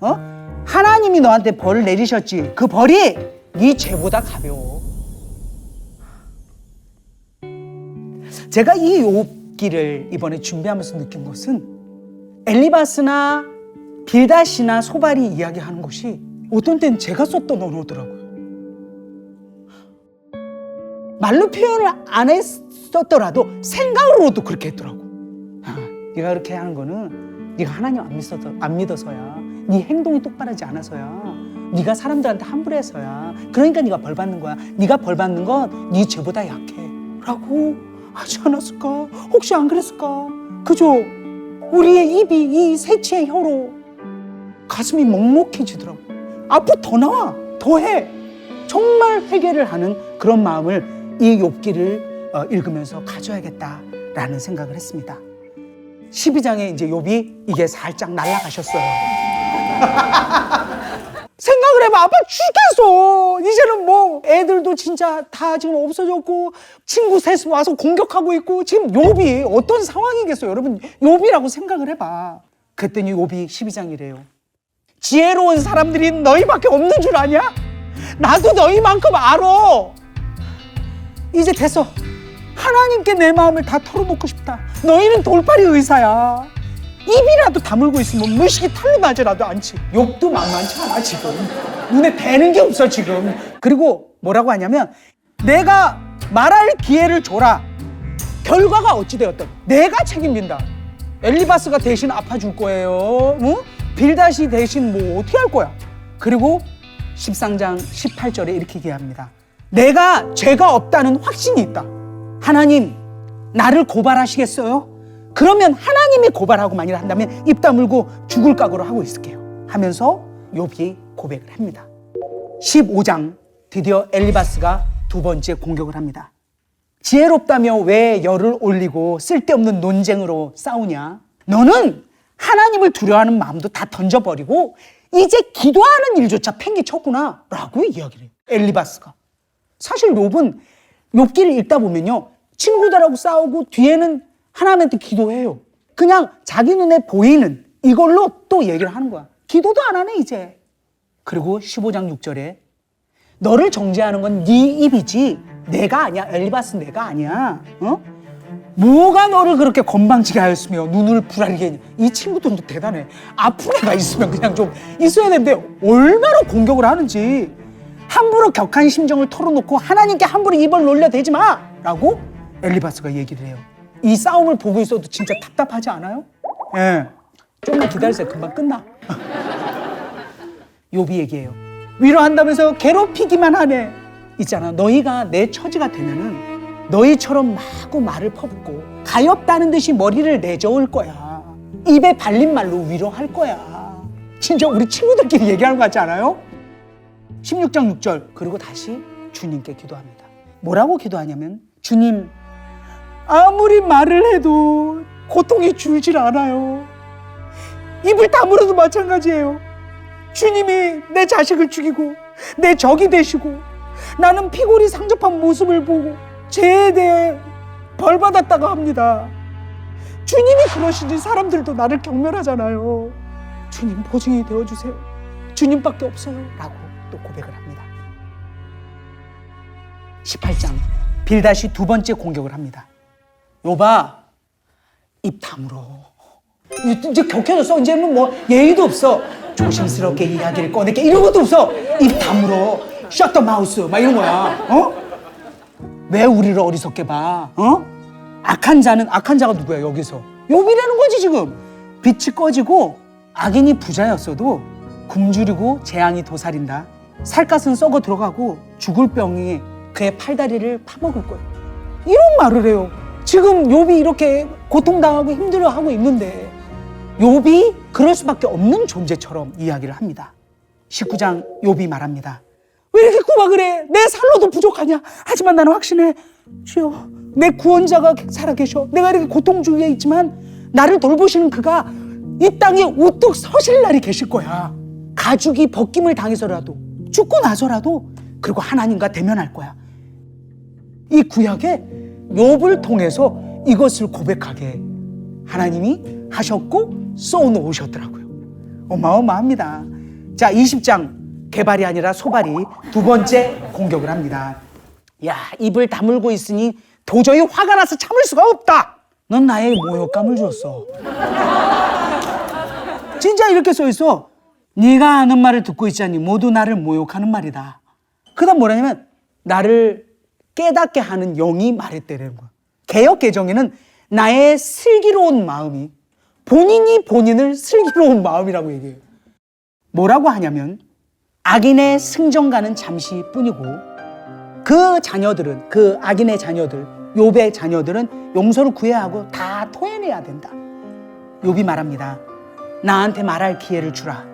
하나님이 너한테 벌을 내리셨지. 그 벌이 네 죄보다 가벼워. 제가 이 욥기를 이번에 준비하면서 느낀 것은 엘리바스나 빌닷이나 소발이 이야기하는 것이 어떤 때는 제가 썼던 언어더라고요. 말로 표현을 안 했었더라도 생각으로도 그렇게 했더라고. 네가 그렇게 하는 거는 네가 하나님 안 믿어서야. 네 행동이 똑바르지 않아서야. 네가 사람들한테 함부로 해서야. 그러니까 네가 벌 받는 거야. 네가 벌 받는 건 네 죄보다 약해 라고 하지 않았을까? 혹시 안 그랬을까? 그죠? 우리의 입이 이 새치의 혀로 가슴이 먹먹해지더라고. 앞으로 더 나와, 더 해. 정말 회개를 하는 그런 마음을 이 욥기를 읽으면서 가져야겠다라는 생각을 했습니다. 12장에 이제 욥이 이게 살짝 날아가셨어요. 생각을 해봐. 아빠 죽겠어. 이제는 뭐 애들도 진짜 다 지금 없어졌고 친구 셋이 와서 공격하고 있고 지금 욥이 어떤 상황이겠어요. 여러분 욥이라고 생각을 해봐. 그랬더니 욥이 12장이래요. 지혜로운 사람들이 너희밖에 없는 줄 아냐? 나도 너희만큼 알아. 이제 됐어. 하나님께 내 마음을 다 털어놓고 싶다. 너희는 돌팔이 의사야. 입이라도 다물고 있으면 무식이 탈로 나지라도 않지. 욕도 만만치 않아 지금. 눈에 뵈는 게 없어 지금. 그리고 뭐라고 하냐면 내가 말할 기회를 줘라. 결과가 어찌되었든 내가 책임진다. 엘리바스가 대신 아파줄 거예요. 응? 빌닷이 대신 뭐 어떻게 할 거야. 그리고 13장 18절에 이렇게 얘기합니다. 내가 죄가 없다는 확신이 있다. 하나님 나를 고발하시겠어요? 그러면 하나님이 고발하고 만일 한다면 입 다물고 죽을 각오로 하고 있을게요 하면서 욥이 고백을 합니다. 15장 드디어 엘리바스가 두 번째 공격을 합니다. 지혜롭다며 왜 열을 올리고 쓸데없는 논쟁으로 싸우냐? 너는 하나님을 두려워하는 마음도 다 던져버리고 이제 기도하는 일조차 팽개쳤구나 라고 이야기를 해요. 엘리바스가. 사실 욥은 욥기를 읽다 보면요 친구들하고 싸우고 뒤에는 하나님한테 기도해요. 그냥 자기 눈에 보이는 이걸로 또 얘기를 하는 거야. 기도도 안 하네 이제. 그리고 15장 6절에 너를 정죄하는 건 네 입이지 내가 아니야. 엘리바스 내가 아니야. 어? 뭐가 너를 그렇게 건방지게 하였으며 눈을 부라리게 했냐. 이 친구들도 대단해. 아픈 애가 있으면 그냥 좀 있어야 되는데 얼마나 공격을 하는지. 함부로 격한 심정을 털어놓고 하나님께 함부로 입을 놀려대지 마 라고 엘리바스가 얘기를 해요. 이 싸움을 보고 있어도 진짜 답답하지 않아요? 예. 좀만 기다리세요. 금방 끝나. 욥이 얘기해요. 위로한다면서 괴롭히기만 하네. 있잖아. 너희가 내 처지가 되면은 너희처럼 마구 말을 퍼붓고 가엾다는 듯이 머리를 내저을 거야. 입에 발린 말로 위로할 거야. 진짜 우리 친구들끼리 얘기하는 것 같지 않아요? 16장 6절 그리고 다시 주님께 기도합니다. 뭐라고 기도하냐면 주님 아무리 말을 해도 고통이 줄질 않아요. 입을 다물어도 마찬가지예요. 주님이 내 자식을 죽이고 내 적이 되시고 나는 피골이 상접한 모습을 보고 죄에 대해 벌받았다고 합니다. 주님이 그러시니 사람들도 나를 경멸하잖아요. 주님 보증이 되어주세요. 주님밖에 없어요 라고 또 고백을 합니다. 18장 빌닷이 두 번째 공격을 합니다. 욥아 입 다물어. 이제 격해졌어. 이제는 뭐 예의도 없어. 조심스럽게 이야기를 꺼낼게 이런 것도 없어. 입 다물어. Shut the mouth 막 이런 거야. 어? 왜 우리를 어리석게 봐? 어? 악한 자가 누구야 여기서? 욥이라는 거지 지금. 빛이 꺼지고 악인이 부자였어도 굶주리고 재앙이 도살인다. 살갗은 썩어 들어가고 죽을 병이 그의 팔다리를 파먹을 거예요. 이런 말을 해요. 지금 욥이 이렇게 고통당하고 힘들어하고 있는데 욥이 그럴 수밖에 없는 존재처럼 이야기를 합니다. 19장 욥이 말합니다. 왜 이렇게 구박을 해? 내 살로도 부족하냐? 하지만 나는 확신해. 주여 내 구원자가 살아계셔. 내가 이렇게 고통 중에 있지만 나를 돌보시는 그가 이 땅에 우뚝 서실 날이 계실 거야. 가죽이 벗김을 당해서라도 죽고 나서라도 그리고 하나님과 대면할 거야. 이 구약에 욥을 통해서 이것을 고백하게 하나님이 하셨고 쏘놓으셨더라고요. 어마어마합니다. 자, 20장 개발이 아니라 소발이 두 번째 공격을 합니다. 야, 입을 다물고 있으니 도저히 화가 나서 참을 수가 없다. 넌 나의 모욕감을 줬어. 진짜 이렇게 써 있어. 네가 하는 말을 듣고 있지 않니? 모두 나를 모욕하는 말이다. 그 다음 뭐라냐면 나를 깨닫게 하는 영이 말했대라는 거야. 개역 개정에는 나의 슬기로운 마음이 본인이 본인을 슬기로운 마음이라고 얘기해요. 뭐라고 하냐면 악인의 승전가는 잠시 뿐이고 그 자녀들은, 그 악인의 자녀들, 욥의 자녀들은 용서를 구해야 하고 다 토해내야 된다. 욥이 말합니다. 나한테 말할 기회를 주라.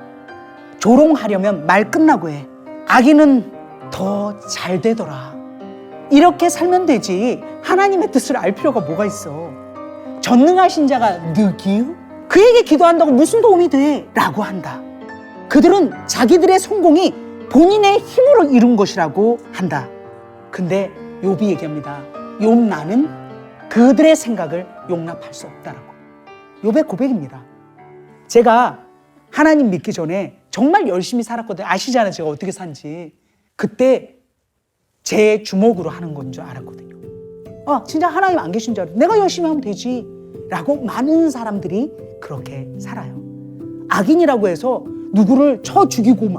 조롱하려면 말 끝나고 해. 악인은 더 잘 되더라. 이렇게 살면 되지 하나님의 뜻을 알 필요가 뭐가 있어. 전능하신 자가 느끼유? 그에게 기도한다고 무슨 도움이 돼? 라고 한다. 그들은 자기들의 성공이 본인의 힘으로 이룬 것이라고 한다. 근데 욥이 얘기합니다. 욥 나는 그들의 생각을 용납할 수 없다라고. 욥의 고백입니다. 제가 하나님 믿기 전에 정말 열심히 살았거든요. 아시잖아요, 제가 어떻게 산지. 그때 제 주먹으로 하는 건 줄 알았거든요. 진짜 하나님 안 계신 줄 알았어요. 내가 열심히 하면 되지 라고 많은 사람들이 그렇게 살아요. 악인이라고 해서 누구를 쳐 죽이고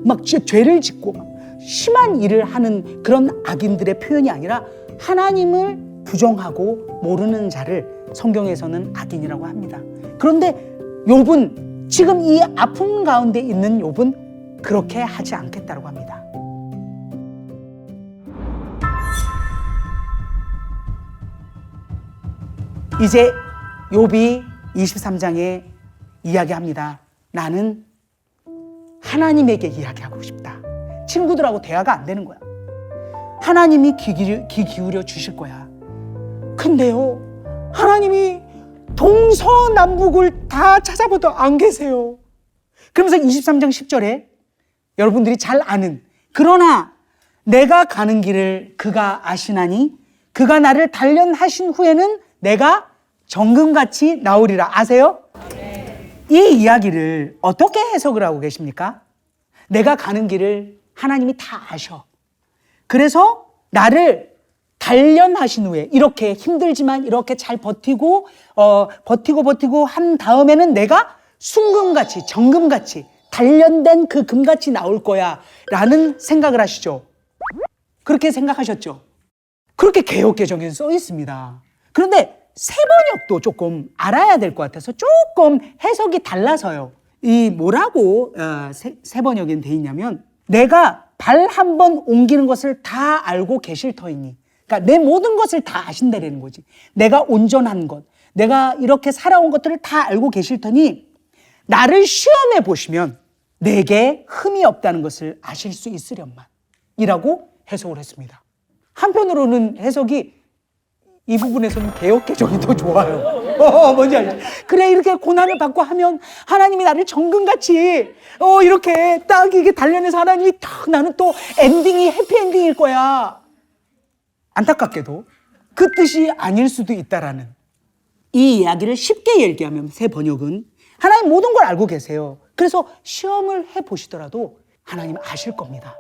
막 죄를 짓고 막 심한 일을 하는 그런 악인들의 표현이 아니라 하나님을 부정하고 모르는 자를 성경에서는 악인이라고 합니다. 그런데 욥은 지금 이 아픔 가운데 있는 욥은 그렇게 하지 않겠다고 합니다. 이제 욥이 23장에 이야기합니다. 나는 하나님에게 이야기하고 싶다. 친구들하고 대화가 안 되는 거야. 하나님이 귀 기울여 주실 거야. 근데요, 하나님이 동서남북을 다 찾아봐도 안 계세요. 그러면서 23장 10절에 여러분들이 잘 아는, 그러나 내가 가는 길을 그가 아시나니 그가 나를 단련하신 후에는 내가 정금같이 나오리라. 아세요? 이 이야기를 어떻게 해석을 하고 계십니까? 내가 가는 길을 하나님이 다 아셔. 그래서 나를 단련하신 후에 이렇게 힘들지만 이렇게 잘 버티고 한 다음에는 내가 순금같이, 정금같이, 단련된 그 금같이 나올 거야 라는 생각을 하시죠. 그렇게 생각하셨죠? 그렇게 개역개정에 써 있습니다. 그런데 세번역도 조금 알아야 될 것 같아서 조금 해석이 달라서요. 이 뭐라고 세번역엔 돼 있냐면, 내가 발 한 번 옮기는 것을 다 알고 계실 터이니, 그러니까 내 모든 것을 다 아신다라는 거지. 내가 온전한 것, 내가 이렇게 살아온 것들을 다 알고 계실 터니 나를 시험해 보시면 내게 흠이 없다는 것을 아실 수 있으련만 이라고 해석을 했습니다. 한편으로는 해석이 이 부분에서는 개역개정이 더 좋아요. 뭔지 알죠? 그래, 이렇게 고난을 받고 하면 하나님이 나를 정금같이 이렇게 딱 이게 단련해서 하나님이 딱, 나는 또 엔딩이 해피엔딩일 거야. 안타깝게도 그 뜻이 아닐 수도 있다라는, 이 이야기를 쉽게 얘기하면 새 번역은 하나님 모든 걸 알고 계세요. 그래서 시험을 해보시더라도 하나님 아실 겁니다.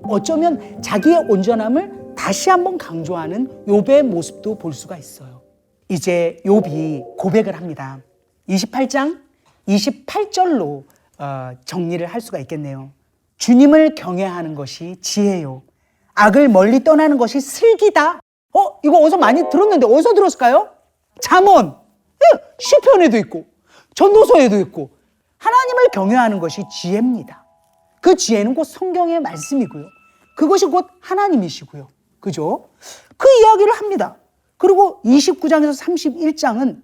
어쩌면 자기의 온전함을 다시 한번 강조하는 욥의 모습도 볼 수가 있어요. 이제 욥이 고백을 합니다. 28장 28절로 정리를 할 수가 있겠네요. 주님을 경외하는 것이 지혜요, 악을 멀리 떠나는 것이 슬기다. 이거 어디서 많이 들었는데 어디서 들었을까요? 잠언, 시편에도 있고 전도서에도 있고. 하나님을 경외하는 것이 지혜입니다. 그 지혜는 곧 성경의 말씀이고요, 그것이 곧 하나님이시고요. 그죠? 그 이야기를 합니다. 그리고 29장에서 31장은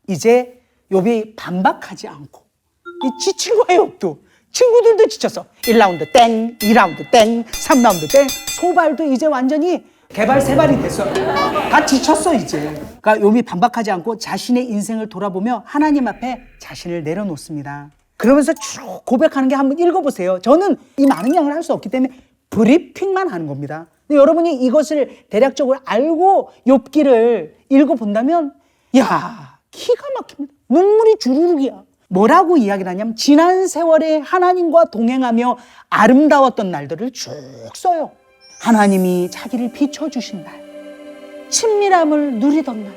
이제 욥이 반박하지 않고, 이 지친 거예요. 욥도 친구들도 지쳤어. 1라운드 땡, 2라운드 땡, 3라운드 땡. 소발도 이제 완전히 개발세발이 됐어. 다 지쳤어 이제. 그러니까 욥이 반박하지 않고 자신의 인생을 돌아보며 하나님 앞에 자신을 내려놓습니다. 그러면서 쭉 고백하는 게 한번 읽어보세요. 저는 이 많은 양을 할 수 없기 때문에 브리핑만 하는 겁니다. 근데 여러분이 이것을 대략적으로 알고 욥기를 읽어본다면, 야, 기가 막힙니다. 눈물이 주르륵이야. 뭐라고 이야기를 하냐면, 지난 세월에 하나님과 동행하며 아름다웠던 날들을 쭉 써요. 하나님이 자기를 비춰주신 날, 친밀함을 누리던 날,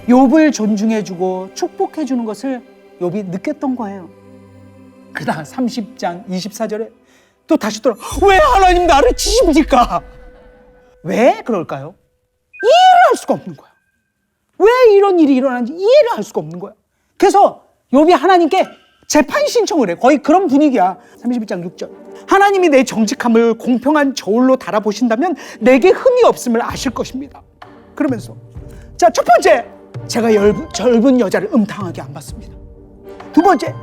욥을 존중해주고 축복해주는 것을 욥이 느꼈던 거예요. 그다음 30장 24절에 또 다시 돌아, 왜 하나님 나를 치십니까? 왜 그럴까요? 이해를 할 수가 없는 거야. 왜 이런 일이 일어나는지 이해를 할 수가 없는 거야. 그래서 욥이 하나님께 재판 신청을 해. 거의 그런 분위기야. 31장 6절. 하나님이 내 정직함을 공평한 저울로 달아보신다면 내게 흠이 없음을 아실 것입니다. 그러면서 자, 첫 번째, 제가 젊은 여자를 음탕하게 안 봤습니다. 두 번째,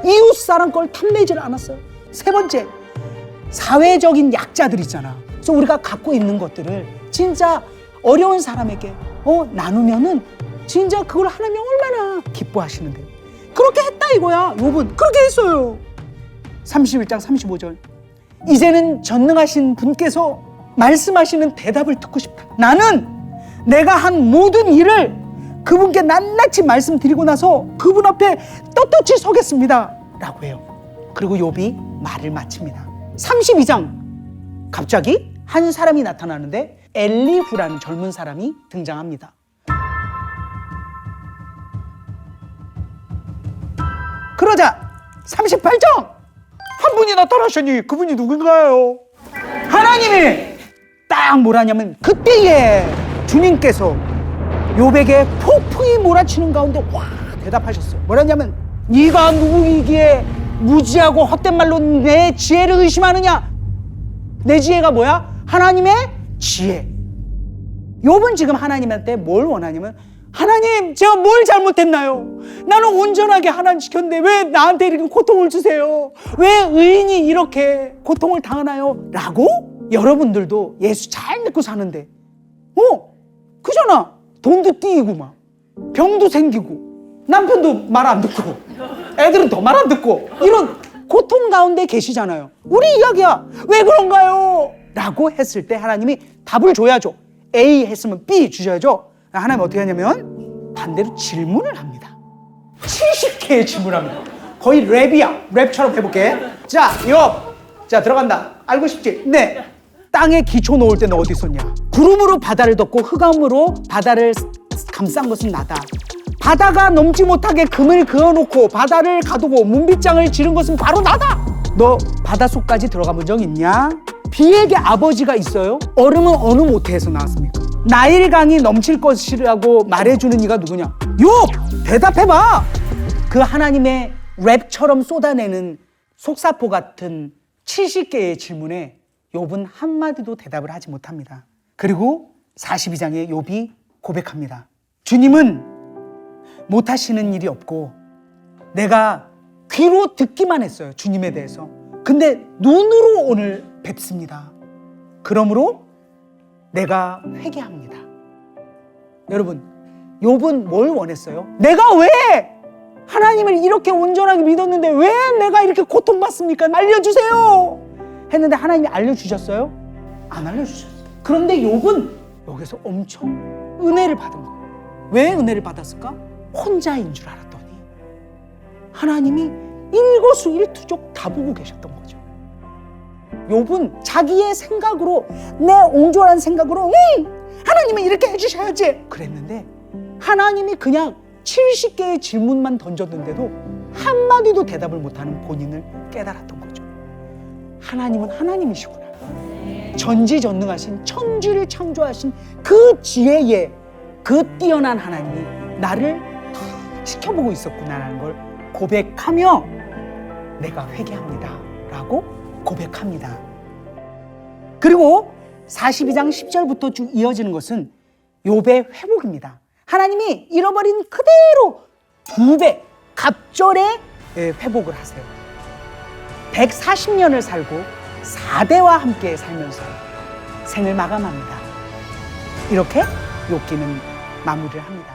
이웃 사람 걸 탐내지를 않았어요. 세 번째, 사회적인 약자들 있잖아. 그래서 우리가 갖고 있는 것들을 진짜 어려운 사람에게 나누면은 진짜 그걸 하나님이 얼마나 기뻐하시는데, 그렇게 했다 이거야. 욥은 그렇게 했어요. 31장 35절. 이제는 전능하신 분께서 말씀하시는 대답을 듣고 싶다. 나는 내가 한 모든 일을 그분께 낱낱이 말씀드리고 나서 그분 앞에 떳떳이 서겠습니다 라고 해요. 그리고 욥이 말을 마칩니다. 32장 갑자기 한 사람이 나타나는데 엘리후라는 젊은 사람이 등장합니다. 그러자 38장 한 분이 나타나셨니? 그분이 누군가요? 하나님이 딱 뭐라냐면 그때에 주님께서 욥에게 폭풍이 몰아치는 가운데 와 대답하셨어요. 뭐라냐면 네가 누구이기에 무지하고 헛된 말로 내 지혜를 의심하느냐? 내 지혜가 뭐야? 하나님의 지혜. 욥은 지금 하나님한테 뭘 원하냐면, 하나님 제가 뭘 잘못했나요? 나는 온전하게 하나님 지켰는데 왜 나한테 이렇게 고통을 주세요? 왜 의인이 이렇게 고통을 당하나요? 라고 여러분들도 예수 잘 믿고 사는데 그잖아. 돈도 띄이고 막 병도 생기고 남편도 말 안 듣고 애들은 더 말 안 듣고 이런 고통 가운데 계시잖아요. 우리 이야기야. 왜 그런가요? 라고 했을 때 하나님이 답을 줘야죠. A 했으면 B 주셔야죠. 하나님 어떻게 하냐면 반대로 질문을 합니다. 70개의 질문을 합니다. 거의 랩이야. 랩처럼 해볼게. 자, 욥. 자, 들어간다. 알고 싶지? 네. 땅에 기초 놓을 때는 어디 있었냐? 구름으로 바다를 덮고 흑암으로 바다를 감싼 것은 나다. 바다가 넘지 못하게 금을 그어놓고 바다를 가두고 문빗장을 지른 것은 바로 나다. 너 바닷속까지 들어가 본 적 있냐? 비에게 아버지가 있어요? 얼음은 어느 모태에서 나왔습니까? 나일강이 넘칠 것이라고 말해주는 이가 누구냐? 욥! 대답해봐! 그 하나님의 랩처럼 쏟아내는 속사포 같은 70개의 질문에 욥은 한마디도 대답을 하지 못합니다. 그리고 42장에 욥이 고백합니다. 주님은 못하시는 일이 없고 내가 귀로 듣기만 했어요. 주님에 대해서. 근데 눈으로 오늘 뵙습니다. 그러므로 내가 회개합니다. 여러분, 욥은 뭘 원했어요? 내가 왜 하나님을 이렇게 온전하게 믿었는데 왜 내가 이렇게 고통받습니까? 알려주세요. 했는데 하나님이 알려주셨어요? 안 알려주셨어요. 그런데 욥은 여기서 엄청 은혜를 받은 거예요. 왜 은혜를 받았을까? 혼자인 줄 알았더니 하나님이 일거수일투족 다 보고 계셨던 거죠. 욥은 자기의 생각으로, 내 옹졸한 생각으로 하나님은 이렇게 해주셔야지 그랬는데 하나님이 그냥 70개의 질문만 던졌는데도 한마디도 대답을 못하는 본인을 깨달았던 거죠. 하나님은 하나님이시구나. 전지전능하신 천지를 창조하신 그 지혜에 그 뛰어난 하나님이 나를 다 지켜보고 있었구나라는 걸 고백하며 내가 회개합니다 라고 고백합니다. 그리고 42장 10절부터 쭉 이어지는 것은 욥의 회복입니다. 하나님이 잃어버린 그대로 2배 갑절의 회복을 하세요. 140년을 살고 4대와 함께 살면서 생을 마감합니다. 이렇게 욥기는 마무리를 합니다.